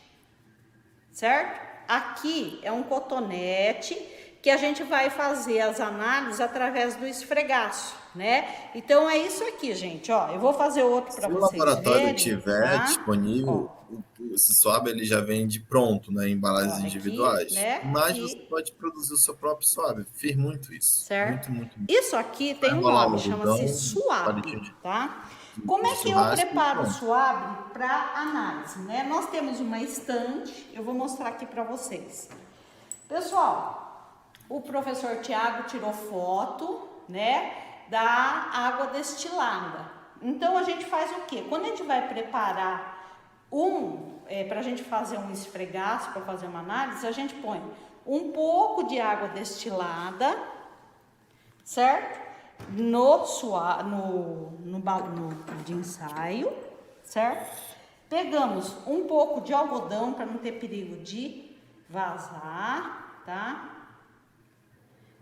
certo? Aqui é um cotonete que a gente vai fazer as análises através do esfregaço, né? Então é isso aqui, gente, ó. Eu vou fazer outro para vocês verem. Se o laboratório tiver disponível, esse suave ele já vem pronto, né, em embalagens individuais. Né? Mas você pode produzir o seu próprio suave. Fiz muito isso. Certo? Muito. Isso aqui tem um nome, chama-se suave, tá? Como é que eu preparo o suave para análise, né? Nós temos uma estante, eu vou mostrar aqui para vocês. Pessoal, o professor Tiago tirou foto, né, da água destilada. Então, a gente faz o quê? Quando a gente vai preparar para a gente fazer um esfregaço, para fazer uma análise, a gente põe um pouco de água destilada, certo? No de ensaio, certo? Pegamos um pouco de algodão para não ter perigo de vazar, tá?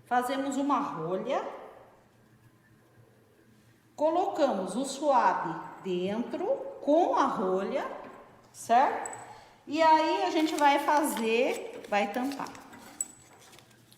Fazemos uma rolha, colocamos o suave dentro com a rolha, certo? E aí a gente vai tampar.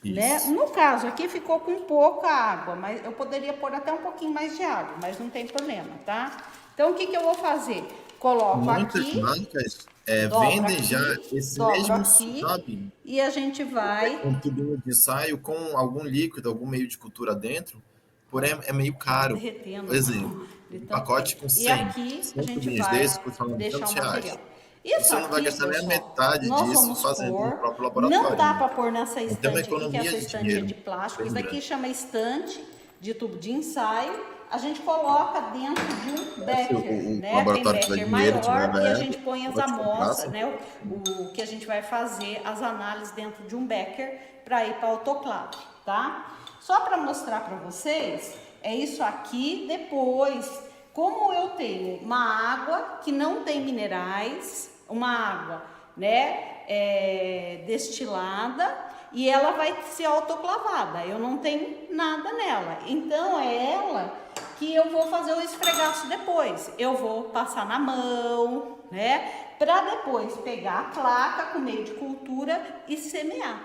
Né? No caso aqui ficou com pouca água, mas eu poderia pôr até um pouquinho mais de água, mas não tem problema, tá? Então o que eu vou fazer? Coloco Muitas aqui, marcas vendem aqui, já esse mesmo aqui, suave e a gente vai um tubinho de ensaio com algum líquido, algum meio de cultura dentro, porém é meio caro. derretendo. Por exemplo, um pacote com 100, e aqui 100 a gente tubinhos vai desses custa deixar o R$900. material. Isso Você não vai aqui, gastar nem a pessoal, metade nós disso vamos fazendo no pôr, próprio não laboratório, dá né? para pôr nessa Então tem uma estante aqui, que economia essa de estante é dinheiro de plástico. bem Isso daqui grande. chama estante de tubo de ensaio. A gente coloca dentro de um Se becker, o né? Tem laboratório tiver becker dinheiro, tiver maior e a verba, gente põe as pode comprar, amostras, sem né? O que a gente vai fazer as análises dentro de um becker para ir para autoclave, tá? Só para mostrar para vocês, é isso aqui. Depois, como eu tenho uma água que não tem minerais, uma água, né, destilada, e ela vai ser autoclavada, eu não tenho nada nela, então é ela que eu vou fazer o esfregaço depois. Eu vou passar na mão, né, para depois pegar a placa com meio de cultura e semear,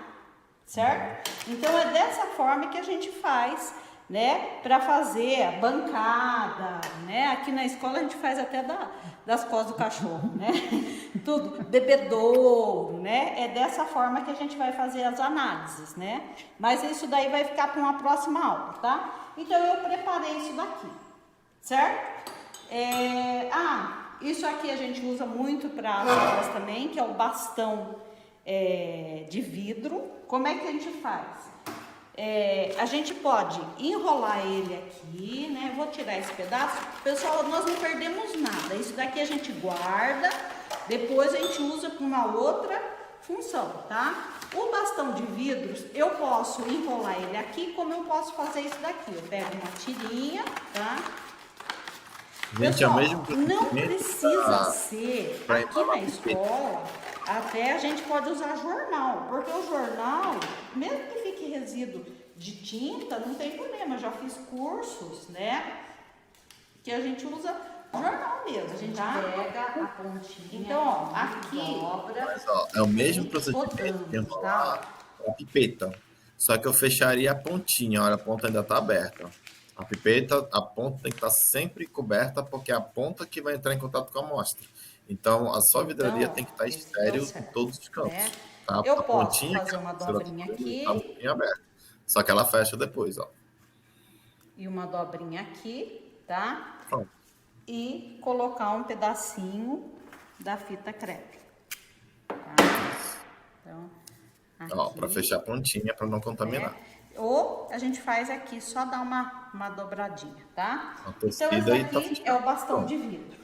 certo? Então é dessa forma que a gente faz, né, para fazer a bancada, né? Aqui na escola a gente faz até das costas do cachorro, né? Tudo, bebedouro, né? É dessa forma que a gente vai fazer as análises, né? Mas isso daí vai ficar para uma próxima aula, tá? Então eu preparei isso daqui, certo? Isso aqui a gente usa muito para as aulas também, que é o bastão de vidro. Como é que a gente faz? A gente pode enrolar ele aqui, né? Vou tirar esse pedaço. Pessoal, nós não perdemos nada. Isso daqui a gente guarda, depois a gente usa para uma outra função, tá? O bastão de vidros, eu posso enrolar ele aqui, como eu posso fazer isso daqui. Eu pego uma tirinha, tá? Gente, é o Pessoal, mesmo não precisa ser pra aqui na embalar escola, até a gente pode usar jornal, porque o jornal, mesmo que fique resíduo de tinta, não tem problema. Eu já fiz cursos, né, que a gente usa jornal mesmo. A gente pega a pontinha. Então, ó, aqui dobra. Mas, ó, é o mesmo procedimento de enrolar a pipeta. Só que eu fecharia a pontinha, olha, a ponta ainda está aberta. A pipeta, a ponta tem que estar sempre coberta, porque é a ponta que vai entrar em contato com a amostra. Então, a sua vidraria tem que estar estéril em todos os cantos. Né? Tá? Eu A posso pontinha, que fazer é uma a dobrinha está um aqui pouquinho aberta. Só que ela fecha depois, ó. e uma dobrinha aqui, tá? Pronto. E colocar um pedacinho da fita crepe. Tá? Então, Ó, para fechar a pontinha, para não contaminar. Ou a gente faz aqui, só dá uma dobradinha, tá? Então, esse aqui é o bastão de vidro.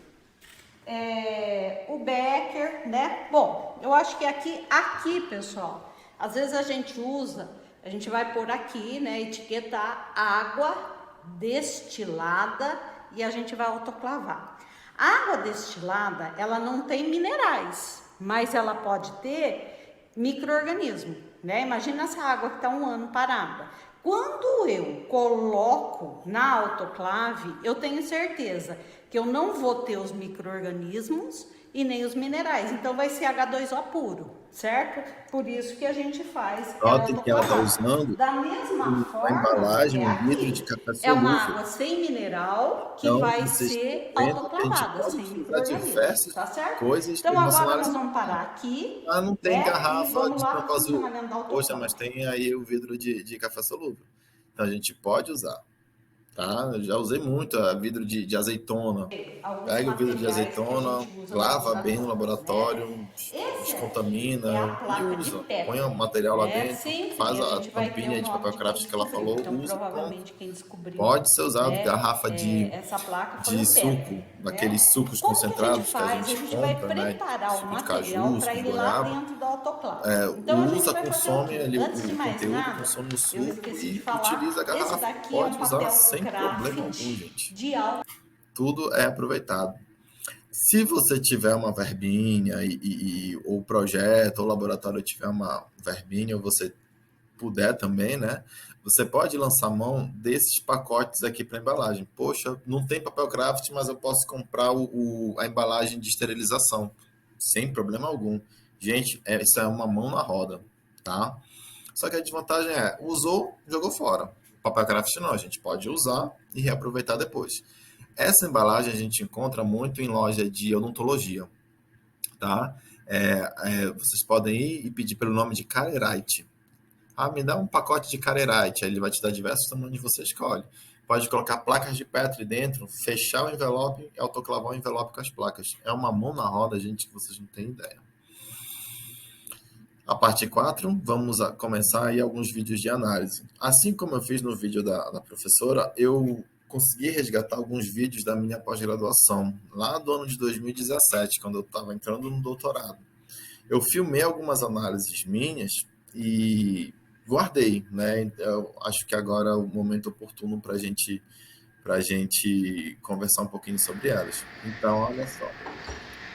O becker, né? Bom, eu acho que aqui, pessoal, às vezes a gente vai pôr aqui, né, etiquetar água destilada e a gente vai autoclavar. A água destilada, ela não tem minerais, mas ela pode ter micro-organismo, né? Imagina essa água que está um ano parada. Quando eu coloco na autoclave, eu tenho certeza que eu não vou ter os micro-organismos e nem os minerais. Então vai ser H2O puro, certo? Por isso que a gente faz. Notem que ela está usando da mesma forma, a embalagem, um vidro de café solúvel. É uma água sem mineral que então, vai ser autoclavada, sem micro-organismos, tá certo? Coisas então agora nós vamos parar aqui. Não tem garrafa de azul. Poxa, mas tem aí o vidro de café solúvel. Então a gente pode usar. Tá? Eu já usei muito vidro de azeitona. Pega o vidro de azeitona, lava bem no laboratório, descontamina e usa. Põe o material lá dentro, faz a tampinha de papel craft que ela falou, usa. Pode ser usado garrafa de suco, daqueles sucos concentrados que a gente compra, né? Suco de caju, suco de goiaba. Usa, consome ali o conteúdo, consome o suco e utiliza a garrafa. Pode usar sem problema algum, gente. Tudo é aproveitado. Se você tiver uma verbinha ou o projeto ou o laboratório tiver uma verbinha ou você puder também, né? Você pode lançar mão desses pacotes aqui para embalagem. Poxa, não tem papel craft, mas eu posso comprar a embalagem de esterilização sem problema algum. Gente, isso é uma mão na roda, tá? Só que a desvantagem usou, jogou fora. Papel craft não, a gente pode usar e reaproveitar depois. Essa embalagem a gente encontra muito em loja de odontologia, tá? Vocês podem ir e pedir pelo nome de Carerite. Me dá um pacote de Carerite, aí ele vai te dar diversos tamanhos, você escolhe. Pode colocar placas de Petri dentro, fechar o envelope e autoclavar o envelope com as placas. É uma mão na roda, gente, que vocês não têm ideia. A parte 4, vamos começar aí alguns vídeos de análise. Assim como eu fiz no vídeo da professora, eu consegui resgatar alguns vídeos da minha pós-graduação, lá do ano de 2017, quando eu estava entrando no doutorado. Eu filmei algumas análises minhas e guardei, né? Eu acho que agora é o momento oportuno para a gente conversar um pouquinho sobre elas. Então, olha só.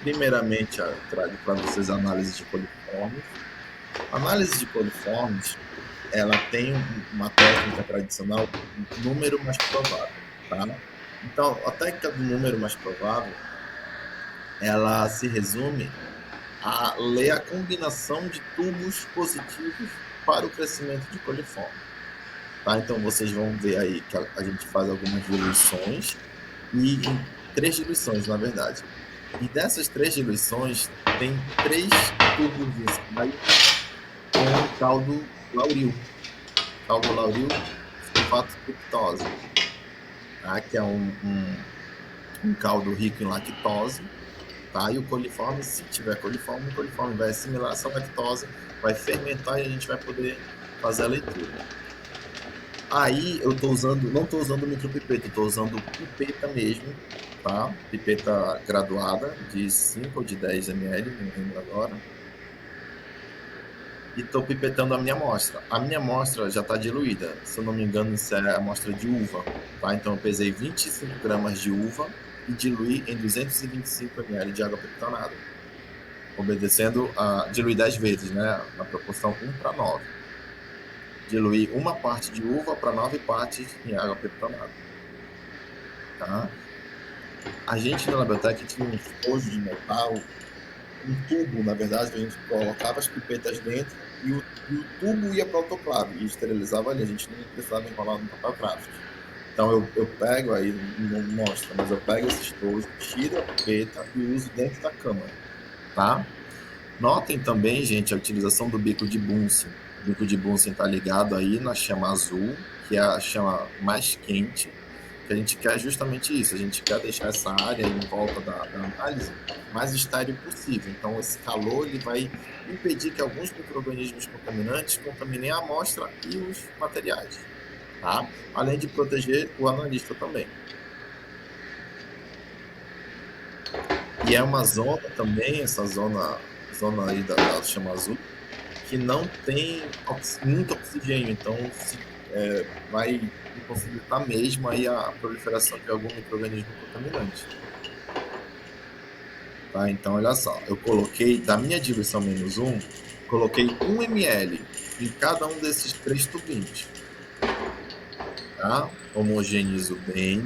Primeiramente, eu trago para vocês a análise de coliformes. A análise de coliformes, ela tem uma técnica tradicional, um número mais provável, tá? Então, a técnica do número mais provável, ela se resume a ler a combinação de tubos positivos para o crescimento de coliforme. Tá? Então, vocês vão ver aí que a gente faz algumas diluições, e 3 diluições, na verdade. E dessas 3 diluições, tem 3 tubos de ensaio com caldo lauril. Caldo lauril sulfato fructose, tá? Que é um caldo rico em lactose. Tá? E o coliforme, se tiver coliforme, o coliforme vai assimilar essa lactose, vai fermentar e a gente vai poder fazer a leitura. Aí eu não estou usando micropipeta, estou usando pipeta mesmo, tá? Pipeta graduada de 5 ou de 10 ml, não lembro agora. E estou pipetando a minha amostra. A minha amostra já está diluída, se eu não me engano, isso é a amostra de uva, tá? Então eu pesei 25 gramas de uva e diluí em 225 ml de água peptonada, obedecendo a diluir 10 vezes, né? Na proporção 1:9. Diluir uma parte de uva para 9 partes em água peptonada. Tá? A gente na Labiotec tinha um estojo de metal, um tubo, na verdade, que a gente colocava as pipetas dentro e o tubo ia para o autoclave e esterilizava ali. A gente não precisava enrolar no papel craft. Então eu pego aí, não mostra, mas eu pego esse estojo, tiro a pipeta e uso dentro da câmara. Tá? Notem também, gente, a utilização do bico de Bunsen. O bico de Bunsen está ligado aí na chama azul, que é a chama mais quente, que a gente quer justamente isso. A gente quer deixar essa área em volta da análise mais estéril possível. Então, esse calor ele vai impedir que alguns micro-organismos contaminantes contaminem a amostra e os materiais. Tá? Além de proteger o analista também. E é uma zona também, essa zona aí da chama azul, que não tem muito oxigênio, então vai possibilitar mesmo aí a proliferação de algum micro-organismo contaminante. Tá? Então, olha só, eu coloquei, da minha diluição -1, coloquei 1 ml em cada um desses 3 tubinhos. Tá? Homogeneizo bem.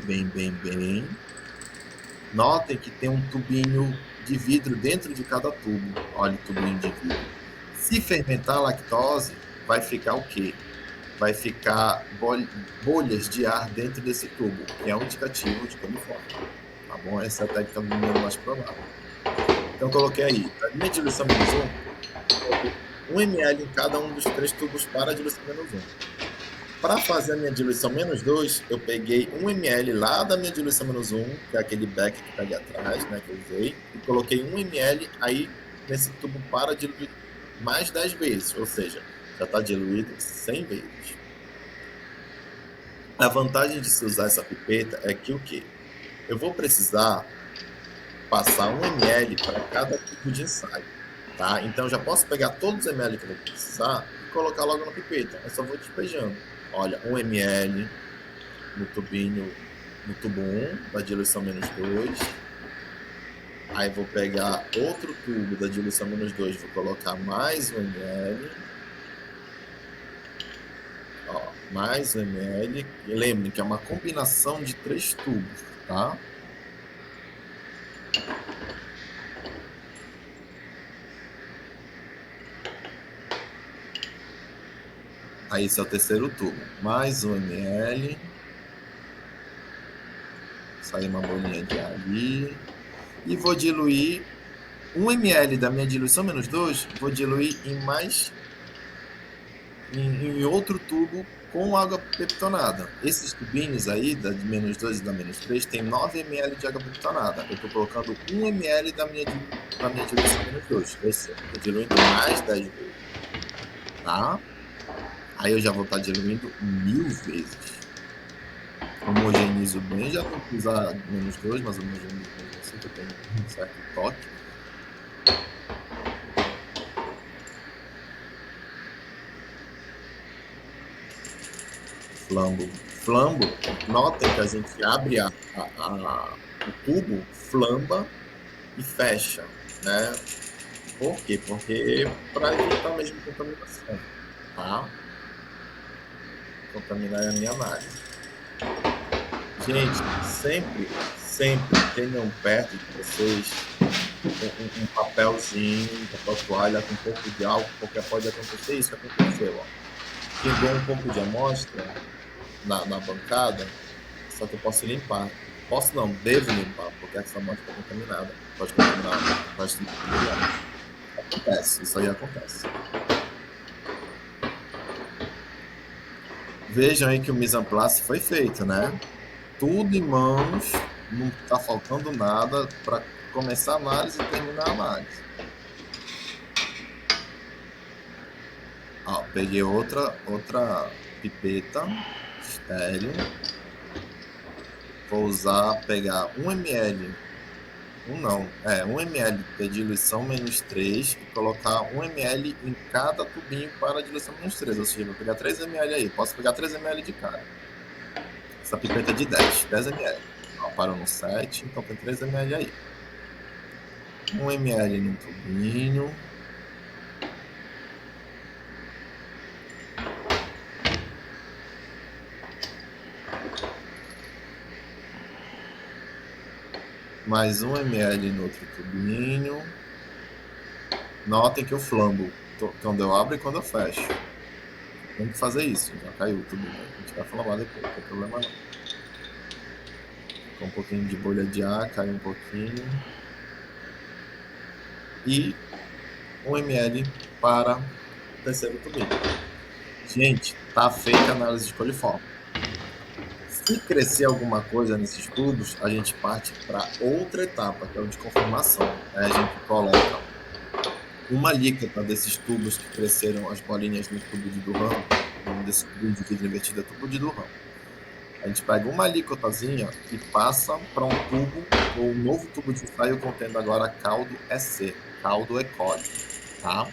Notem que tem um tubinho de vidro dentro de cada tubo. Olha o tubinho de vidro. Se fermentar a lactose, vai ficar o quê? Vai ficar bolhas de ar dentro desse tubo, que é um indicativo de coliforme. Tá bom? Essa é a técnica do número mais provável. Então, coloquei aí, para minha diluição -1, coloquei 1 ml em cada um dos 3 tubos para a diluição -1. Para fazer a minha diluição -2, eu peguei 1 ml lá da minha diluição -1, que é aquele beck que está ali atrás, né, que eu usei, e coloquei 1 ml aí nesse tubo para diluir mais 10 vezes, ou seja, já está diluído 100 vezes. A vantagem de se usar essa pipeta é que o quê? Eu vou precisar passar 1 ml para cada tipo de ensaio, tá? Então, já posso pegar todos os ml que eu vou precisar e colocar logo na pipeta. Eu só vou despejando. Olha, 1 ml no tubinho, no tubo 1 da diluição -2. Aí vou pegar outro tubo da diluição -2, vou colocar mais 1 ml. Ó, mais 1 ml. E lembrem que é uma combinação de 3 tubos, tá? Aí esse é o terceiro tubo. Mais 1 ml. Sai uma bolinha de ar ali. E vou diluir 1 ml da minha diluição -2, vou diluir em outro tubo com água peptonada. Esses tubinhos aí, da de -2 e da -3, tem 9 ml de água peptonada. Eu estou colocando 1 ml da minha diluição -2. Ou seja, estou diluindo mais 10 vezes. Tá? Aí eu já vou estar diluindo 1000 vezes. Homogeneizo bem, já tenho que usar -2, mas homogeneizo bem assim, que eu tenho um certo toque. Flambo, notem que a gente abre o tubo, flamba e fecha, né? Por quê? Porque para evitar mesmo contaminação, tá? Contaminar é a minha análise. Gente, sempre tenham perto de vocês um papelzinho, um papel toalha com um pouco de álcool, porque pode acontecer isso que aconteceu, ó. Pegou um pouco de amostra na bancada, só que eu posso limpar. Posso não, devo limpar, porque essa amostra está contaminada. Pode contaminar bastante. Acontece, isso aí acontece. Vejam aí que o mise en place foi feito, né? Tudo em mãos, não está faltando nada para começar a análise e terminar a análise. Ó, peguei outra pipeta estéreo. Vou pegar 1 ml, 1 ml de diluição -3 e colocar 1 ml em cada tubinho para a diluição -3, ou seja, vou pegar 3 ml aí, posso pegar 3 ml de cara. Essa pipeta é de 10 ml. Ó, parou no 7, então tem 3 ml aí. 1 ml no tubinho. Mais 1 ml no outro tubinho. Notem que eu flambo quando eu abro e quando eu fecho. Tem que fazer isso, já caiu o tubinho. A gente vai flambar depois, não tem problema não. Com um pouquinho de bolha de ar, cai um pouquinho. E 1 ml para o terceiro tubinho. Gente, tá feita a análise de coliforme. Se crescer alguma coisa nesses tubos, a gente parte para outra etapa, que é o de confirmação. Aí a gente coloca uma alíquota desses tubos que cresceram as bolinhas no tubo de Durham, o nome desse tubo de vidro invertido é tubo de Durham. A gente pega uma alíquotazinha e passa para um tubo, ou um novo tubo de ensaio contendo agora caldo EC, caldo E. coli, tá?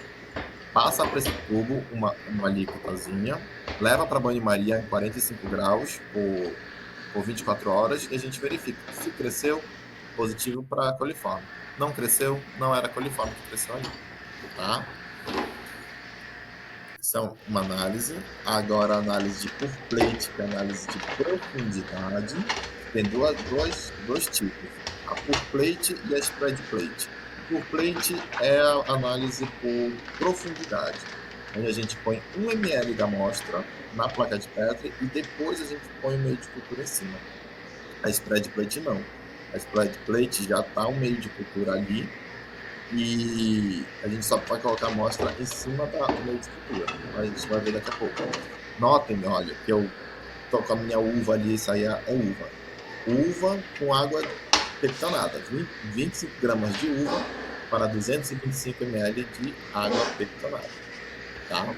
Passa para esse tubo uma alíquotazinha, leva para banho-maria em 45 graus por 24 horas e a gente verifica. Se cresceu, positivo para coliforme. Não cresceu, não era coliforme que cresceu ali, tá? São uma análise. Agora a análise de pur plate, que é a análise de profundidade. Tem dois tipos, a pur plate e a spread plate. Pur plate é a análise por profundidade, onde a gente põe 1 ml da amostra na placa de Petri e depois a gente põe o meio de cultura em cima. A spread plate não. A spread plate já está o meio de cultura ali e a gente só pode colocar a amostra em cima do meio de cultura. A gente vai ver daqui a pouco. Notem, olha, que eu tô com a minha uva ali, isso aí é uva. Uva com água peptonada, 25 gramas de uva para 225 ml de água peptonada, tá?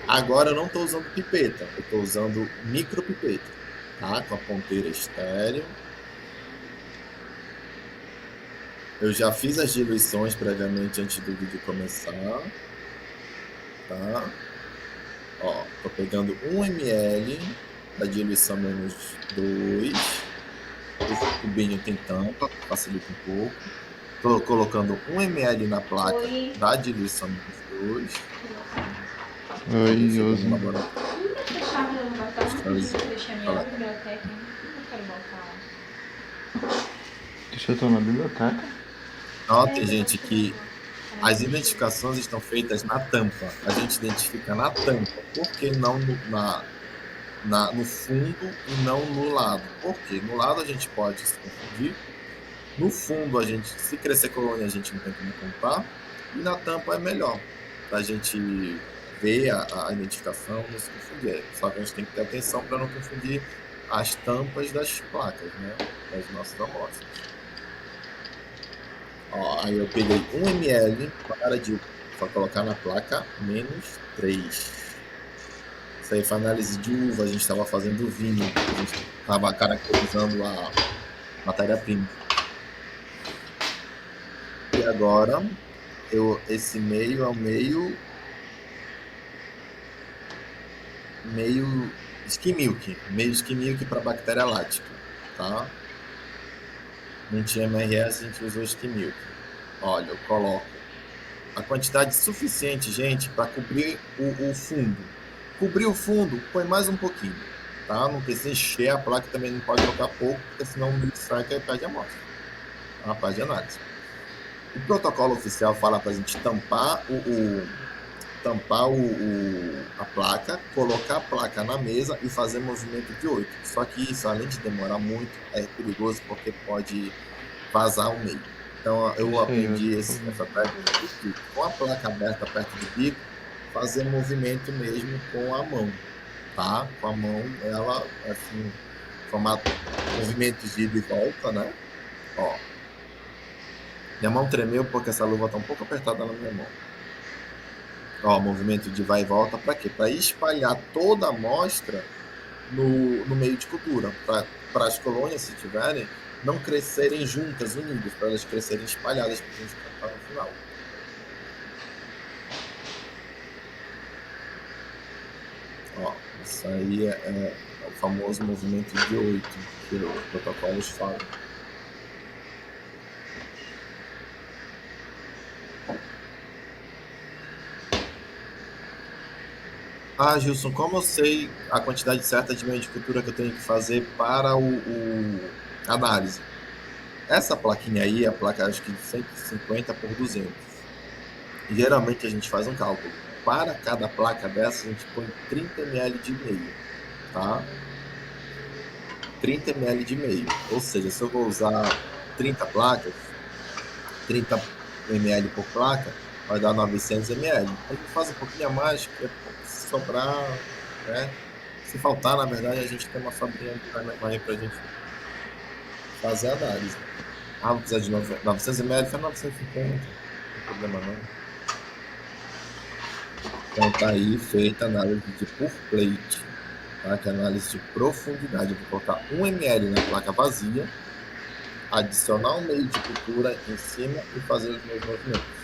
Agora eu não estou usando pipeta, eu estou usando micropipeta, tá? Com a ponteira estéreo. Eu já fiz as diluições previamente antes do vídeo começar, tá? Ó, tô pegando 1 ml da diluição -2. Esse tubinho tem tampa, facilita um pouco. Tô colocando 1 ml na placa da diluição -2. Oi, Josi. Deixa eu estar na biblioteca. Notem, gente, que as identificações estão feitas na tampa. A gente identifica na tampa. Por que não no fundo e não no lado? Porque no lado a gente pode se confundir. No fundo, se crescer colônia, a gente não tem como contar. E na tampa é melhor, para a gente ver a identificação, não se confundir. Só que a gente tem que ter atenção para não confundir as tampas das placas, né? Das nossas amostras. Ó, aí eu peguei 1 ml para colocar na placa -3. Isso aí foi análise de uva, a gente estava fazendo vinho, a gente estava caracterizando a matéria-prima. E agora, esse meio é o meio skim milk para bactéria lática, tá? Não tinha MRS, a gente usou skim milk. Olha, eu coloco a quantidade suficiente, gente, para cobrir o fundo. Cobrir o fundo, põe mais um pouquinho, tá? Não precisa encher a placa, também não pode colocar pouco, porque senão o milk strike aí perde a amostra, a parte de análise. O protocolo oficial fala para a gente tampar a placa, colocar a placa na mesa e fazer movimento de 8. Só que isso, além de demorar muito, é perigoso porque pode vazar o meio. Então, eu aprendi essa técnica de, com a placa aberta perto do bico, fazer movimento mesmo com a mão, tá? Com a mão, ela, assim, formar movimentos de ida e volta, né? Ó. Minha mão tremeu porque essa luva tá um pouco apertada na minha mão. Ó, movimento de vai e volta para quê? Para espalhar toda a amostra no meio de cultura, para as colônias, se tiverem, não crescerem juntas, unidas, para elas crescerem espalhadas para a gente contar no final. Ó, isso aí é o famoso movimento de 8 que os protocolos falam. Ah, Gilson, como eu sei a quantidade certa de meio de cultura que eu tenho que fazer para a análise? Essa plaquinha aí, a placa acho que de 150 por 200. Geralmente a gente faz um cálculo. Para cada placa dessa, a gente põe 30 ml de meio, tá? 30 ml de meio. Ou seja, se eu vou usar 30 placas, 30 ml por placa, vai dar 900 ml. A gente faz um pouquinho a mais, porque se sobrar, né? Se faltar, na verdade, a gente tem uma sobrinha de vai para a gente fazer a análise. Ah, vou precisar de 900 ml, faz 950, não tem problema não. Então tá aí feita a análise de por plate, tá? Que é a análise de profundidade. Eu vou colocar 1 ml na placa vazia, adicionar um meio de cultura em cima e fazer os meus movimentos.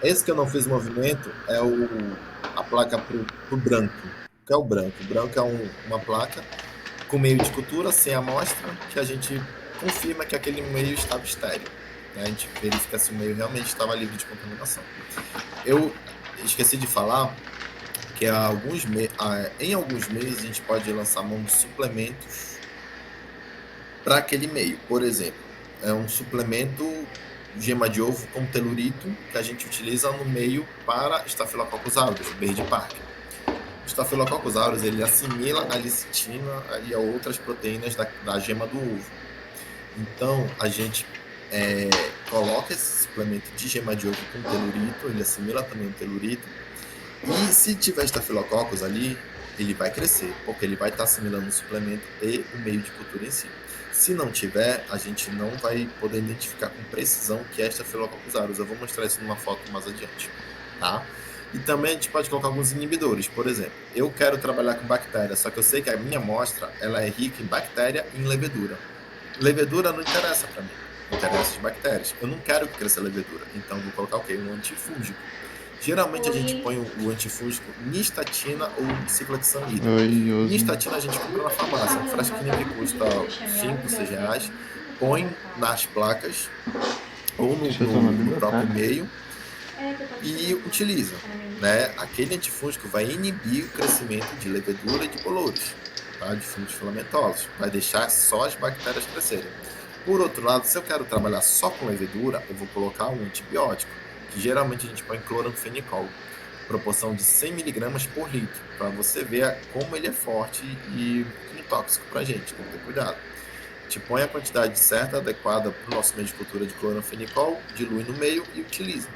Esse que eu não fiz movimento é a placa pro branco. O que é o branco? O branco é uma placa com meio de cultura, sem amostra, que a gente confirma que aquele meio estava estéril. Né? A gente verifica se o meio realmente estava livre de contaminação. Eu esqueci de falar que em alguns meses a gente pode lançar mão de suplementos para aquele meio. Por exemplo, é um suplemento gema de ovo com telurito que a gente utiliza no meio para Staphylococcus aureus, Bird Park. O Staphylococcus aureus ele assimila a lecitina e a outras proteínas da gema do ovo. Então a gente coloca esse suplemento de gema de ovo com telurito, ele assimila também o telurito. E se tiver Staphylococcus ali, ele vai crescer, porque ele vai estar assimilando o suplemento e o meio de cultura em si. Se não tiver, a gente não vai poder identificar com precisão que é Staphylococcus aureus. Eu vou mostrar isso numa foto mais adiante, tá? E também a gente pode colocar alguns inibidores. Por exemplo, eu quero trabalhar com bactéria, só que eu sei que a minha amostra ela é rica em bactéria e em levedura. Levedura não interessa para mim, interessa de bactérias. Eu não quero que cresça levedura, então vou colocar o quê? Um antifúngico. Geralmente a gente põe o antifúngico nistatina ou ciclohexamida. Nistatina a gente compra na farmácia, um frasquinho que custa 5, 6 reais, põe nas placas ou no próprio meio e utiliza. Né? Aquele antifúngico vai inibir o crescimento de levedura e de bolores, tá? De fungos filamentosos, vai deixar só as bactérias crescerem. Por outro lado, se eu quero trabalhar só com levedura, eu vou colocar um antibiótico, que geralmente a gente põe cloranfenicol, proporção de 100 mg por litro, para você ver como ele é forte e tóxico para a gente, tem que ter cuidado. A gente põe a quantidade certa, adequada para o nosso meio de cultura de cloranfenicol, dilui no meio e utiliza.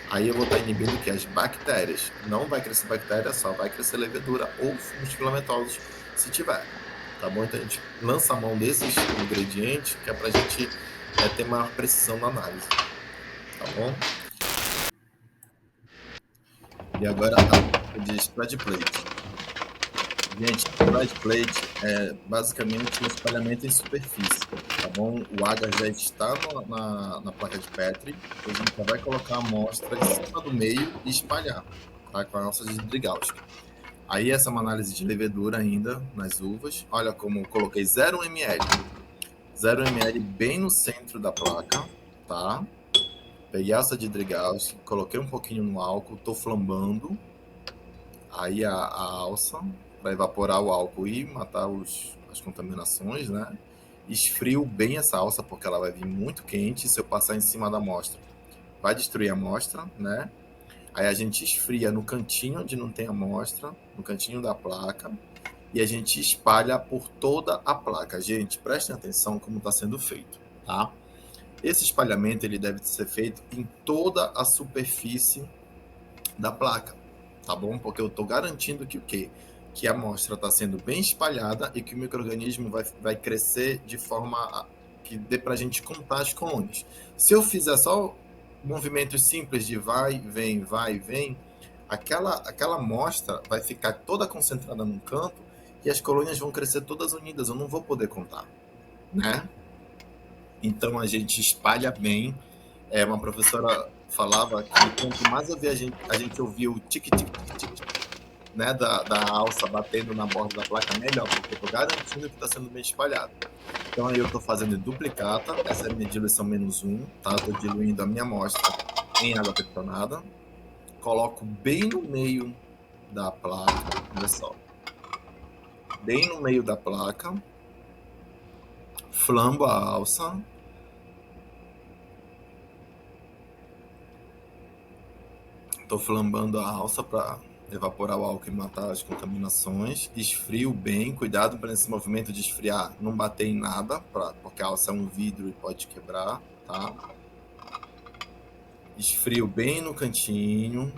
Aí eu vou estar inibindo que as bactérias. Não vai crescer bactéria, só vai crescer levedura ou fungos filamentosos, se tiver. Tá bom? Então a gente lança a mão desses ingredientes, que é para a gente ter maior precisão na análise. Tá bom? E agora a de spread plate. Gente, spread plate é basicamente um espalhamento em superfície, tá bom? O agar já está na placa de Petri, a gente já vai colocar a amostra em cima do meio e espalhar, tá? Com a nossa de Drigauski. Aí essa é uma análise de levedura ainda nas uvas. Olha como eu coloquei 0 ml. 0 ml bem no centro da placa, tá? Peguei a alça de Drigauski, coloquei um pouquinho no álcool, tô flambando. Aí a alça para evaporar o álcool e matar as contaminações, né? Esfrio bem essa alça porque ela vai vir muito quente. Se eu passar em cima da amostra, vai destruir a amostra, né? Aí a gente esfria no cantinho onde não tem amostra, no cantinho da placa, e a gente espalha por toda a placa. Gente, prestem atenção como está sendo feito, tá? Esse espalhamento ele deve ser feito em toda a superfície da placa, tá bom? Porque eu estou garantindo que o quê? Que a amostra está sendo bem espalhada e que o micro-organismo vai crescer de forma que dê para a gente contar as colônias. Se eu fizer só movimentos simples de vai, vem, aquela amostra vai ficar toda concentrada num canto e as colônias vão crescer todas unidas, eu não vou poder contar, né? Então a gente espalha bem. Uma professora falava que quanto mais eu vi a gente ouvia o tique-tique-tique-tique, né, da alça batendo na borda da placa, melhor, porque eu estou garantindo que está sendo bem espalhado. Então aí eu estou fazendo em duplicata, essa é a minha diluição -1, tá? Estou diluindo a minha amostra em água pectonada, coloco bem no meio da placa, olha só, bem no meio da placa, flambo a alça, estou flambando a alça para evaporar o álcool e matar as contaminações. Esfrio bem, cuidado para esse movimento de esfriar não bater em nada, porque a alça é um vidro e pode quebrar, tá? Esfrio bem no cantinho,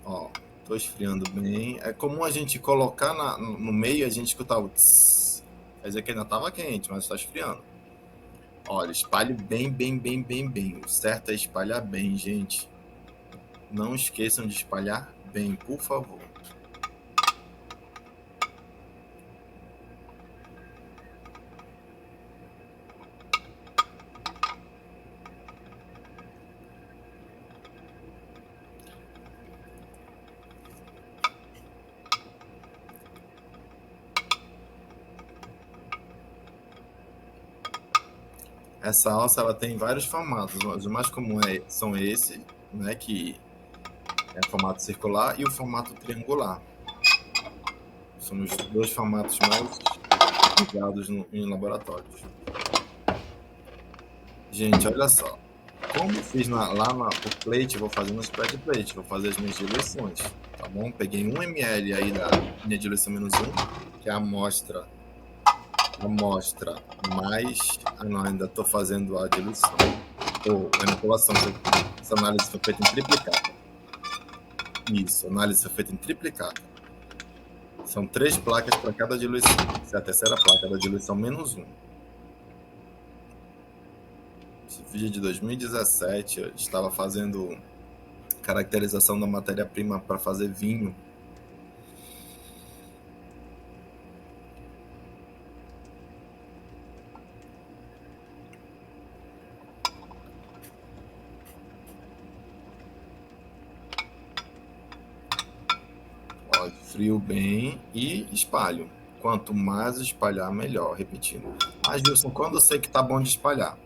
ó, tô esfriando bem. É comum a gente colocar no meio e a gente escutar o tss, quer dizer que ainda estava quente, mas está esfriando. Olha, espalhe bem, bem, bem, bem, bem. O certo é espalhar bem, gente. Não esqueçam de espalhar bem, por favor. Essa alça ela tem vários formatos, mas o mais comum são esse, né, que é o formato circular e o formato triangular. São os dois formatos mais usados em laboratórios. Gente, olha só. Como eu fiz lá no plate, vou fazer no spread plate, vou fazer as minhas diluições, tá bom? Peguei 1 ml aí da minha diluição -1, que é a amostra mais... não, ainda estou fazendo a diluição, ou a inoculação. Essa análise foi feita em triplicata. Isso, análise foi feita em triplicata. São 3 placas para cada diluição. Essa é a terceira placa da diluição -1. Esse vídeo é de 2017, eu estava fazendo caracterização da matéria-prima para fazer vinho. Ó, frio bem e espalho. Quanto mais espalhar, melhor. Repetindo. Mas, Wilson, quando eu sei que tá bom de espalhar?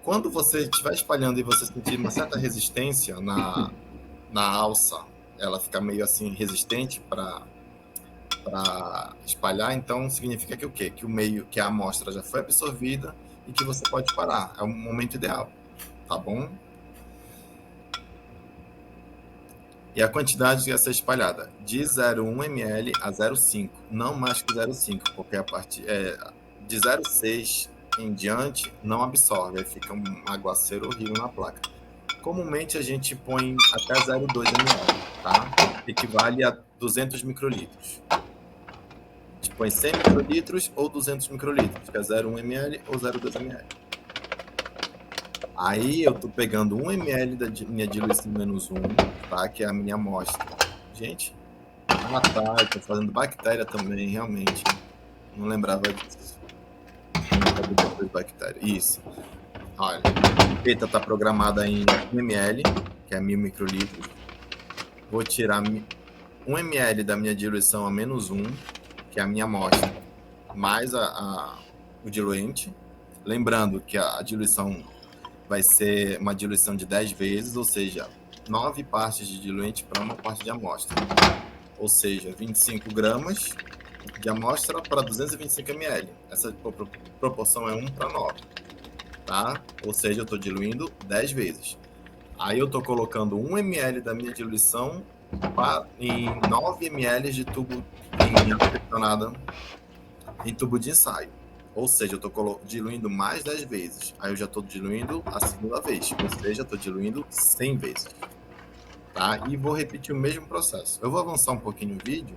Quando você estiver espalhando e você sentir uma certa resistência na alça, ela fica meio assim resistente para espalhar, então significa que o quê? Que o meio, que a amostra já foi absorvida e que você pode parar. É o momento ideal, tá bom? E a quantidade ia ser espalhada de 0,1 ml a 0,5, não mais que 0,5, porque a partir de 0,6 em diante não absorve, aí fica um aguaceiro horrível na placa. Comumente a gente põe até 0,2 ml, tá? Equivale a 200 microlitros. A gente põe 100 microlitros ou 200 microlitros, que é 0,1 ml ou 0,2 ml. Aí eu tô pegando 1 ml da minha diluição menos 1, tá? Que é a minha amostra. Gente, tá, eu tô fazendo bactéria também, realmente. Não lembrava disso. Depois bactéria. Isso. Olha, a fita tá programada em 1 ml, que é 1000 microlitros. Vou tirar 1 ml da minha diluição a menos 1, que é a minha amostra, mais o diluente. Lembrando que a diluição vai ser uma diluição de 10 vezes, ou seja, 9 partes de diluente para uma parte de amostra. Ou seja, 25 gramas de amostra para 225 ml. Essa proporção é 1 para 9. Tá? Ou seja, eu estou diluindo 10 vezes. Aí eu estou colocando 1 ml da minha diluição em 9 ml de tubo em tubo de ensaio. Ou seja, eu estou diluindo mais 10 vezes. Aí eu já estou diluindo a segunda vez. Ou seja, estou diluindo 100 vezes. Tá? E vou repetir o mesmo processo. Eu vou avançar um pouquinho o vídeo,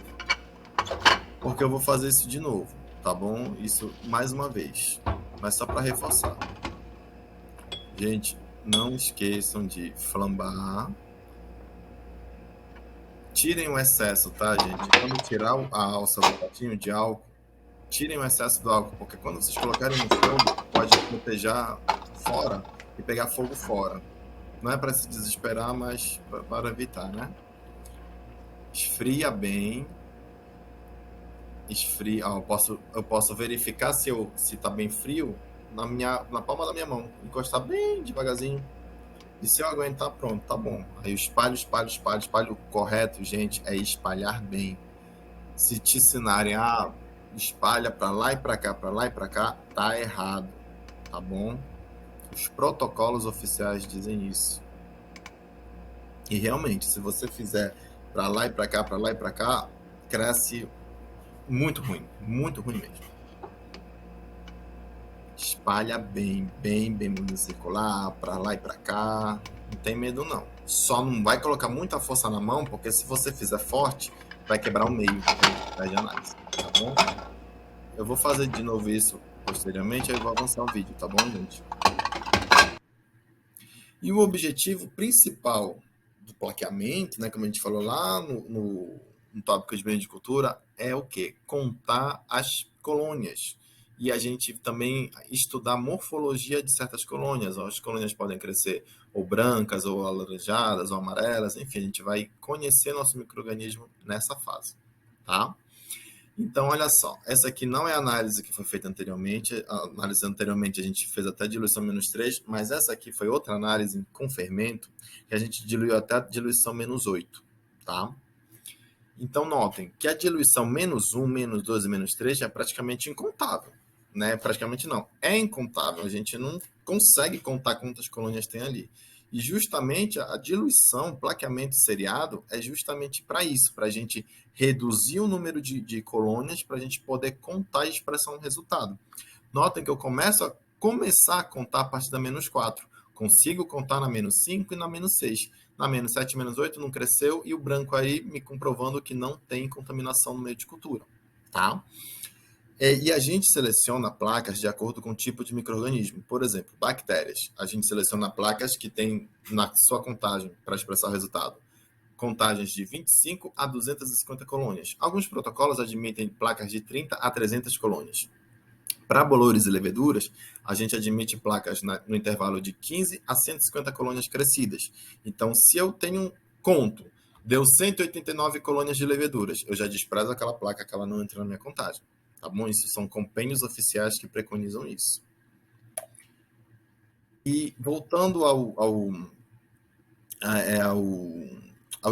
porque eu vou fazer isso de novo. Tá bom? Isso mais uma vez. Mas só para reforçar. Gente, não esqueçam de flambar. Tirem o excesso, tá, gente? Quando tirar a alça do potinho de álcool, tirem o excesso do álcool, porque quando vocês colocarem no fogo, pode proteger fora e pegar fogo fora. Não é para se desesperar, mas para evitar, né? Esfria bem. Esfria. Eu posso verificar se tá bem frio na palma da minha mão. Encostar bem devagarzinho. E se eu aguentar, pronto, tá bom. Aí eu espalho. O correto, gente, é espalhar bem. Se te ensinarem, espalha para lá e para cá, tá errado, tá bom? Os protocolos oficiais dizem isso. E realmente, se você fizer para lá e para cá, cresce muito ruim mesmo. Espalha bem circular, para lá e para cá, não tem medo não. Só não vai colocar muita força na mão, porque se você fizer forte, vai quebrar o meio de análise, tá bom? Eu vou fazer de novo isso posteriormente, aí eu vou avançar o vídeo, tá bom, gente? E o objetivo principal do plaqueamento, né, como a gente falou lá no tópico de bem de cultura, é o quê? Contar as colônias. E a gente também estudar a morfologia de certas colônias. As colônias podem crescer ou brancas, ou alaranjadas, ou amarelas, enfim, a gente vai conhecer nosso micro-organismo nessa fase, tá? Então, olha só, essa aqui não é a análise que foi feita anteriormente. A análise anteriormente a gente fez até diluição menos 3, mas essa aqui foi outra análise com fermento, que a gente diluiu até a diluição menos 8, tá? Então, notem que a diluição menos 1, menos 2 e menos 3 é praticamente incontável, né? Praticamente não, é incontável. A gente não consegue contar quantas colônias tem ali. E justamente a diluição, plaqueamento seriado, é justamente para isso, para a gente reduzir o número de colônias, para a gente poder contar e expressar um resultado. Notem que eu começar a contar a partir da menos 4. Consigo contar na menos 5 e na menos 6. Na menos 7 e menos 8 não cresceu, e o branco aí me comprovando que não tem contaminação no meio de cultura. Tá? E a gente seleciona placas de acordo com o tipo de micro-organismo. Por exemplo, bactérias. A gente seleciona placas que tem na sua contagem para expressar o resultado. Contagens de 25 a 250 colônias. Alguns protocolos admitem placas de 30 a 300 colônias. Para bolores e leveduras, a gente admite placas no intervalo de 15 a 150 colônias crescidas. Então, se eu tenho conto, deu 189 colônias de leveduras, eu já desprezo aquela placa que ela não entra na minha contagem. Tá bom? Isso são compêndios oficiais que preconizam isso. E voltando ao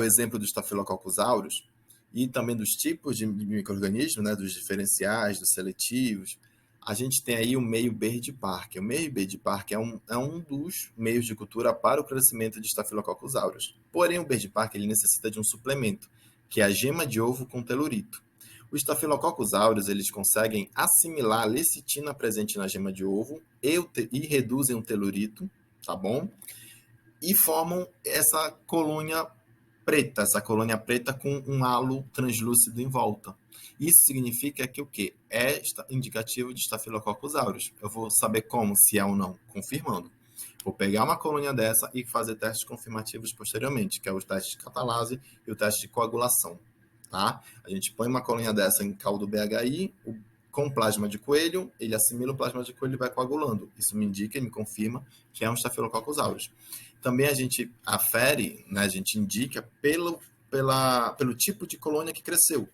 exemplo do Staphylococcus aureus e também dos tipos de micro-organismos, né, dos diferenciais, dos seletivos, a gente tem aí o meio Bird Parker. O meio Bird Parker é um dos meios de cultura para o crescimento de Staphylococcus aureus. Porém, o Bird Parker ele necessita de um suplemento, que é a gema de ovo com telurito. Os Staphylococcus aureus eles conseguem assimilar a lecitina presente na gema de ovo e reduzem o telurito, tá bom? e formam essa colônia preta com um halo translúcido em volta. Isso significa que o quê? É indicativo de Staphylococcus aureus. Eu vou saber como, se é ou não, confirmando. Vou pegar uma colônia dessa e fazer testes confirmativos posteriormente, que é o teste de catalase e o teste de coagulação. Tá? A gente põe uma colônia dessa em caldo BHI, com plasma de coelho, ele assimila o plasma de coelho e vai coagulando. Isso me indica e me confirma que é um Staphylococcus aureus. Também a gente afere, né, a gente indica pelo tipo de colônia que cresceu.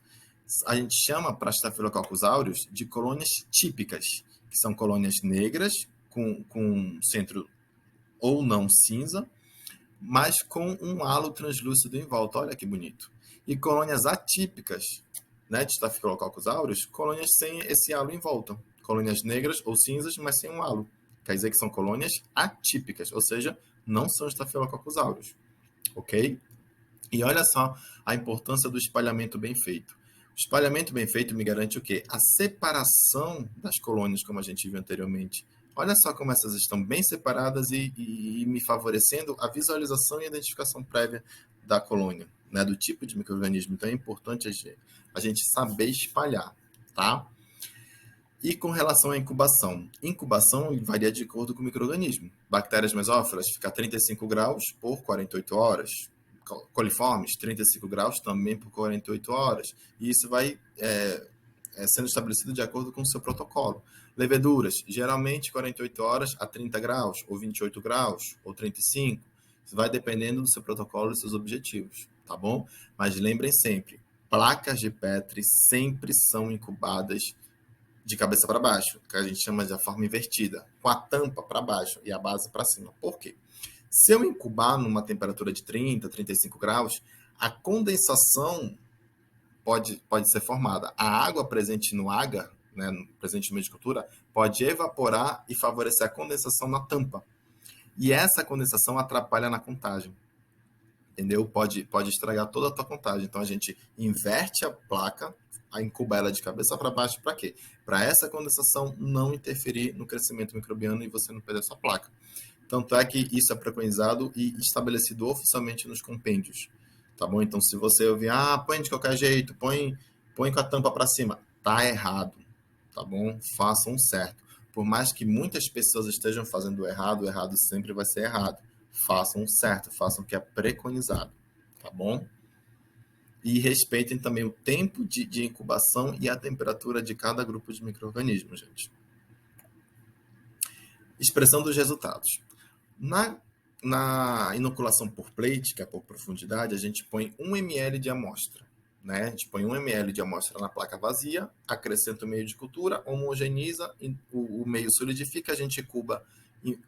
A gente chama para Staphylococcus aureus de colônias típicas, que são colônias negras, com centro ou não cinza, mas com um halo translúcido em volta. Olha que bonito. E colônias atípicas, né, de Staphylococcus aureus, colônias sem esse halo em volta. Colônias negras ou cinzas, mas sem um halo. Quer dizer que são colônias atípicas, ou seja, não são Staphylococcus aureus. Ok? E olha só a importância do espalhamento bem feito. O espalhamento bem feito me garante o quê? A separação das colônias, como a gente viu anteriormente. Olha só como essas estão bem separadas e me favorecendo a visualização e identificação prévia da colônia, né, do tipo de micro-organismo. Então é importante a gente saber espalhar, tá? E com relação à incubação. Incubação varia de acordo com o micro-organismo. Bactérias mesófilas fica a 35 graus por 48 horas. Coliformes, 35 graus também por 48 horas. E isso vai sendo estabelecido de acordo com o seu protocolo. Leveduras, geralmente 48 horas a 30 graus, ou 28 graus, ou 35. Isso vai dependendo do seu protocolo e dos seus objetivos, tá bom? Mas lembrem sempre, placas de Petri sempre são incubadas de cabeça para baixo, que a gente chama de forma invertida, com a tampa para baixo e a base para cima. Por quê? Se eu incubar numa temperatura de 30, 35 graus, a condensação pode ser formada. A água presente no agar, né, presente no meio de cultura, pode evaporar e favorecer a condensação na tampa. E essa condensação atrapalha na contagem. Entendeu? Pode estragar toda a tua contagem. Então, a gente inverte a placa, incuba ela de cabeça para baixo, para quê? Para essa condensação não interferir no crescimento microbiano e você não perder sua placa. Tanto é que isso é preconizado e estabelecido oficialmente nos compêndios, tá bom? Então, se você ouvir, põe de qualquer jeito, põe com a tampa para cima, tá errado, tá bom? Façam certo. Por mais que muitas pessoas estejam fazendo o errado sempre vai ser errado. Façam certo, façam o que é preconizado, tá bom? E respeitem também o tempo de incubação e a temperatura de cada grupo de micro-organismos, gente. Expressão dos resultados. Na inoculação por plate, que é por profundidade, a gente põe 1 ml de amostra. Né? A gente põe 1 ml de amostra na placa vazia, acrescenta o meio de cultura, homogeneiza, o meio solidifica, a gente incuba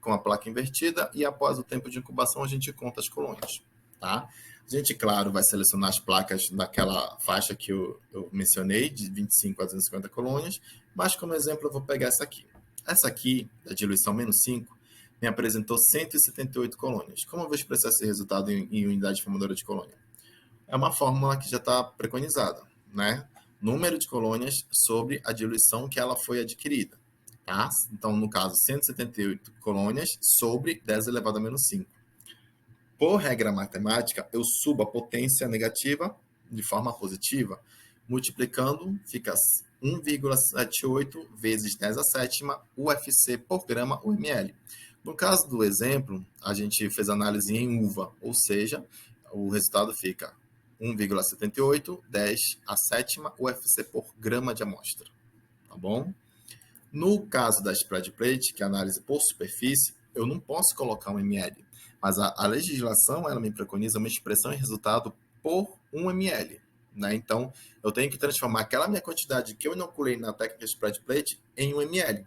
com a placa invertida e após o tempo de incubação a gente conta as colônias. Tá? A gente, claro, vai selecionar as placas daquela faixa que eu mencionei, de 25 a 250 colônias, mas como exemplo eu vou pegar essa aqui. Essa aqui, da diluição menos 5, me apresentou 178 colônias. Como eu vou expressar esse resultado em unidade formadora de colônia? É uma fórmula que já está preconizada, né? Número de colônias sobre a diluição que ela foi adquirida, tá? Então, no caso, 178 colônias sobre 10 elevado a menos 5. Por regra matemática, eu subo a potência negativa de forma positiva, multiplicando, fica 1,78 vezes 10 a sétima UFC por grama ou ml. No caso do exemplo, a gente fez análise em uva, ou seja, o resultado fica 1,78, 10 a sétima UFC por grama de amostra, tá bom? No caso da spread plate, que é a análise por superfície, eu não posso colocar 1 ml, mas a legislação ela me preconiza uma expressão em resultado por 1 ml. Né? Então, eu tenho que transformar aquela minha quantidade que eu inoculei na técnica spread plate em 1 ml.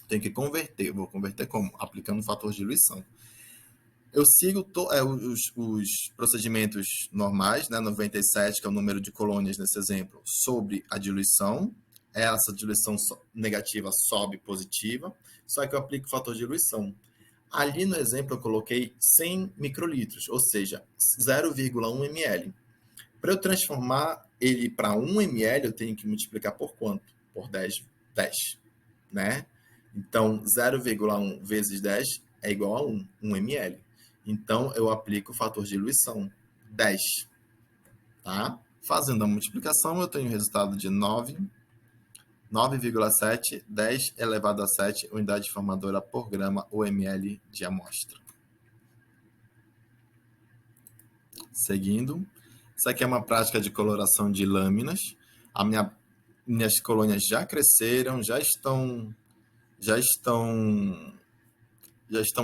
Tenho que converter. Vou converter como? Aplicando o fator de diluição. Eu sigo os procedimentos normais, né? 97, que é o número de colônias nesse exemplo, sobre a diluição. Essa diluição negativa sobe positiva, só que eu aplico o fator de diluição. Ali no exemplo eu coloquei 100 microlitros, ou seja, 0,1 ml. Para eu transformar ele para 1 ml, eu tenho que multiplicar por quanto? Por 10, né? Então, 0,1 vezes 10 é igual a 1 ml. Então, eu aplico o fator de diluição, 10. Tá? Fazendo a multiplicação, eu tenho o resultado de 9,7, 10 elevado a 7 unidade formadora por grama ou ml de amostra. Seguindo, isso aqui é uma prática de coloração de lâminas. Minhas colônias já cresceram, já estão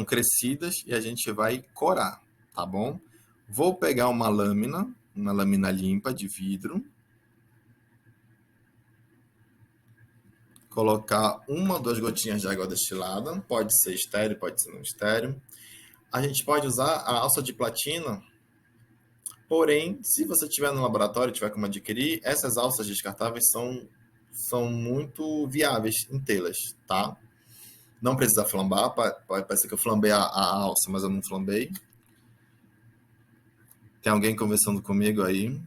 crescidas e a gente vai corar, tá bom? Vou pegar uma lâmina limpa de vidro, colocar 1 ou 2 gotinhas de água destilada, pode ser estéreo, pode ser não estéreo. A gente pode usar a alça de platina, porém, se você tiver no laboratório, tiver como adquirir, essas alças descartáveis são muito viáveis em tê-las, tá? Não precisa flambar, parece que eu flambei a alça, mas eu não flambei. Tem alguém conversando comigo aí,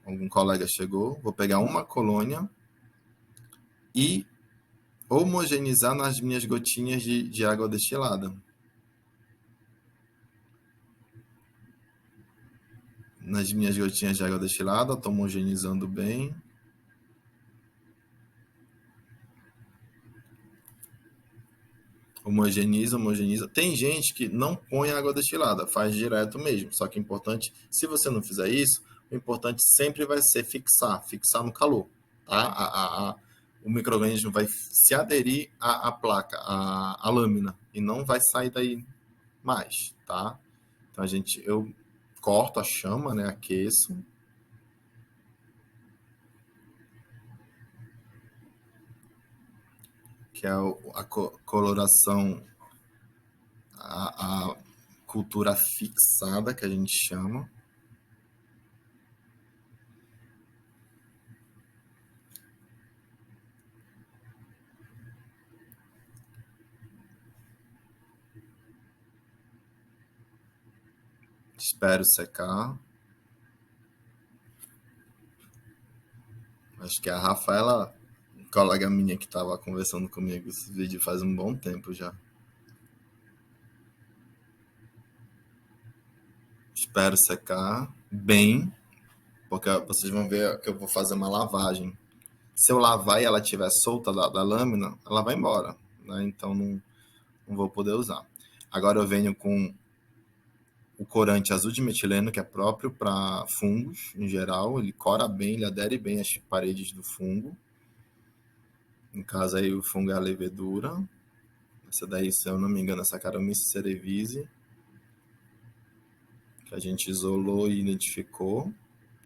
algum colega chegou. Vou pegar uma colônia e homogeneizar nas minhas gotinhas de água destilada. Nas minhas gotinhas de água destilada, estou homogeneizando bem. Homogeniza. Tem gente que não põe água destilada, faz direto mesmo. Só que é importante, se você não fizer isso, o importante sempre vai ser fixar no calor, tá? O micro-organismo vai se aderir à placa, à lâmina, e não vai sair daí mais, tá? Então eu corto a chama, né? Aqueço. Que é a coloração, a cultura fixada, que a gente chama. Espero secar. Acho que a Rafaela, colega minha que estava conversando comigo esse vídeo faz um bom tempo já. Espero secar bem, porque vocês vão ver que eu vou fazer uma lavagem. Se eu lavar e ela estiver solta da lâmina, ela vai embora, né? Então não vou poder usar. Agora eu venho com o corante azul de metileno, que é próprio para fungos em geral. Ele cora bem, ele adere bem às paredes do fungo. No caso aí o fungo é a levedura. Essa daí, se eu não me engano, é Saccharomyces cerevisiae, que a gente isolou e identificou.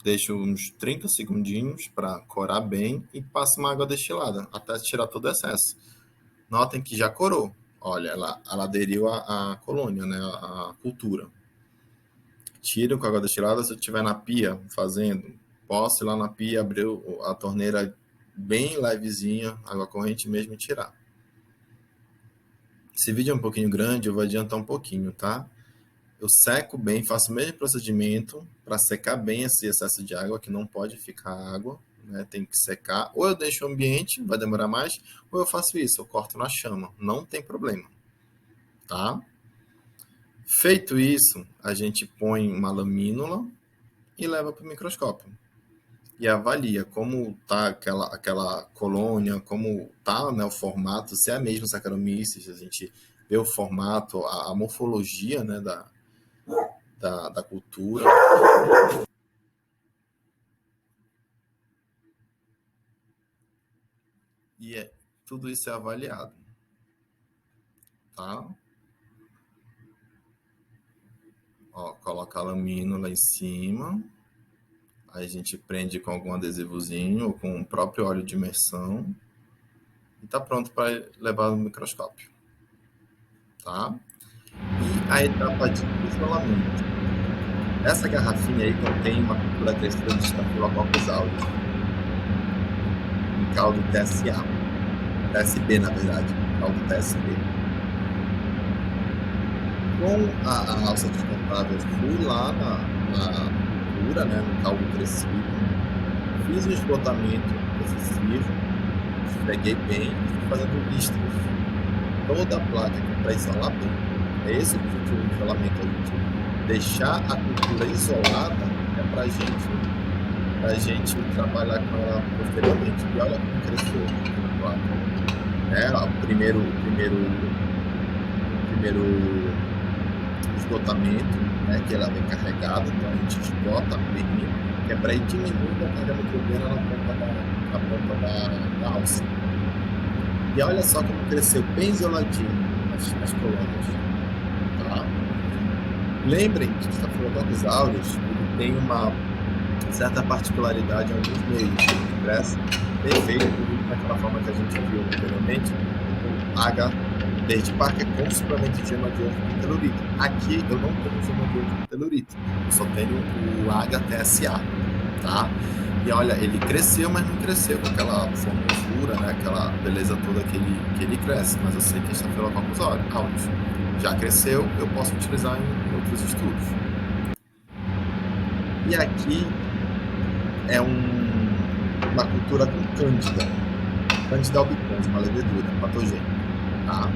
Deixo uns 30 segundinhos para corar bem e passo uma água destilada até tirar todo o excesso. Notem que já corou. Olha, ela aderiu à colônia, né, à cultura. Tiro com água destilada. Se eu estiver na pia fazendo, posso ir lá na pia, abrir a torneira bem levezinha, água corrente mesmo, e tirar. Esse vídeo é um pouquinho grande, eu vou adiantar um pouquinho, tá? Eu seco bem, faço o mesmo procedimento para secar bem esse excesso de água, que não pode ficar água, né? Tem que secar. Ou eu deixo o ambiente, vai demorar mais, ou eu faço isso, eu corto na chama. Não tem problema, tá? Feito isso, a gente põe uma lamínula e leva para o microscópio. E avalia como tá aquela colônia, como tá, né, o formato, se é mesmo Saccharomyces, a gente vê o formato, a morfologia, né, da cultura. E tudo isso é avaliado, tá? Ó, coloca a lamínula em cima. Aí a gente prende com algum adesivozinho ou com o próprio óleo de imersão. E tá pronto para levar no microscópio, tá? E a etapa de isolamento. Essa garrafinha aí contém uma cultura crescida de Staphylococcus aureus, um caldo TSB, na verdade, caldo TSB. Com a alça descartável, fui lá na cultura, né, no caldo crescido, fiz um esgotamento excessivo, esfreguei bem, fazendo listras toda a placa para isolar bem. É esse o objetivo do isolamento, a gente deixar a cultura isolada para a gente trabalhar com ela posteriormente. E olha como cresceu aqui na placa. O primeiro esgotamento, né, que ela vem carregada, então a gente esgota bem, que é para ir diminuindo a carga microbiana na ponta da alça. E olha só como cresceu bem isoladinho as colônias. Tá? Lembrem que o Staphylococcus aureus ele tem uma certa particularidade em alguns meios. Ele cresce perfeito, daquela forma que a gente viu anteriormente, o H desde Parker com suplemento de gema de ouro com telurito. Aqui eu não tenho gema de ouro com telurito, eu só tenho o HTSA, tá? E olha, ele cresceu, mas não cresceu com aquela formosura, né? Aquela beleza toda que ele cresce, mas eu sei que está pela Staphylococcus aureus. Já cresceu, eu posso utilizar em outros estudos. E aqui é uma cultura com Candida albicans, uma levedura patogênica, tá?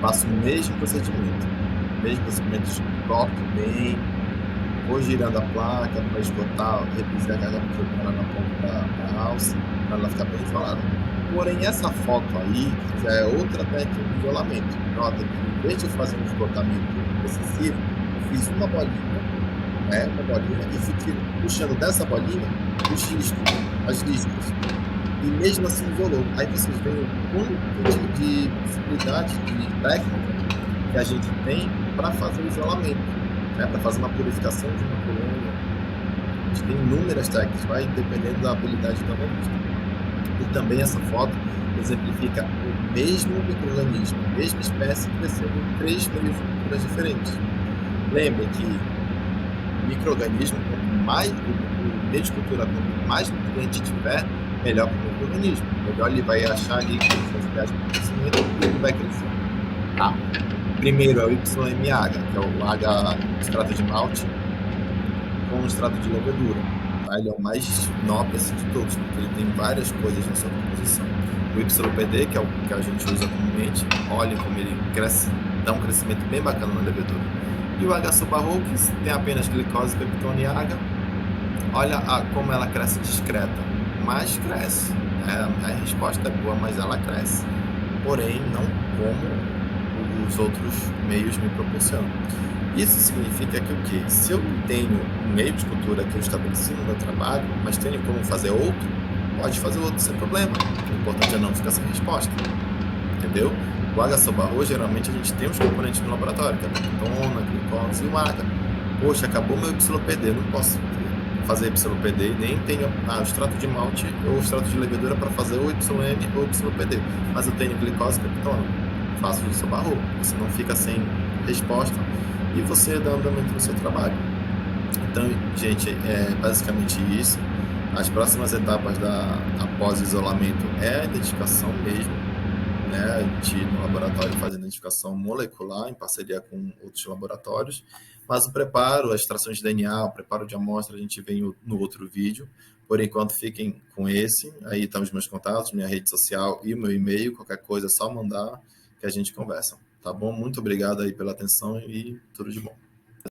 Faço o mesmo procedimento, corto bem, vou girando a placa para esgotar, reduzir a carga microbiana na ponta da alça, para ela ficar bem isolada. Porém, essa foto aí já é outra técnica de isolamento. Nota que, em vez de fazer um esgotamento excessivo, eu fiz uma bolinha, e fui puxando dessa bolinha os riscos, as listas. E mesmo assim isolou. Aí vocês veem o quanto de possibilidade de técnica que a gente tem para fazer o isolamento, né? Para fazer uma purificação de uma colônia. A gente tem inúmeras técnicas, vai dependendo da habilidade do analista. E também essa foto exemplifica o mesmo micro-organismo, a mesma espécie crescendo em 3 meios de culturas diferentes. Lembrem que micro-organismo, o meio de cultura, quanto mais nutriente tiver, melhor para o micro-organismo. Melhor ele vai achar ali com os pés de crescimento e ele vai crescer. Tá? Primeiro é o YMH, que é o H extrato de malte com extrato de levedura. Tá? Ele é o mais nobre assim, de todos, porque ele tem várias coisas na sua composição. O YPD, que é o que a gente usa comumente, olhem como ele cresce, dá um crescimento bem bacana na levedura. E o H subarrhoquis tem apenas glicose, peptona e H. Olha como ela cresce discreta, mas cresce. A resposta é boa, mas ela cresce. Porém, não como os outros meios me proporcionam. Isso significa que o quê? Se eu tenho um meio de cultura que eu estabeleci no meu trabalho, mas tenho como fazer outro, pode fazer outro sem problema. O importante é não ficar sem resposta. Entendeu? O H subarrhoquis, geralmente a gente tem os componentes no laboratório, que é a peptona, a glicose e o H. Poxa, acabou meu YPD, não posso fazer YPD, nem tenho o extrato de malte ou o extrato de levedura para fazer o YM ou o YPD, mas eu tenho glicose e peptona. Faço o subarrhoquis, você não fica sem resposta e você dá andamento no seu trabalho. Então, gente, é basicamente isso. As próximas etapas após o isolamento é a identificação mesmo, né? A gente no laboratório faz a identificação molecular em parceria com outros laboratórios, mas o preparo, a extração de DNA, o preparo de amostra a gente vê no outro vídeo. Por enquanto fiquem com esse, aí estão os meus contatos, minha rede social e o meu e-mail, qualquer coisa é só mandar que a gente conversa, tá bom? Muito obrigado aí pela atenção e tudo de bom.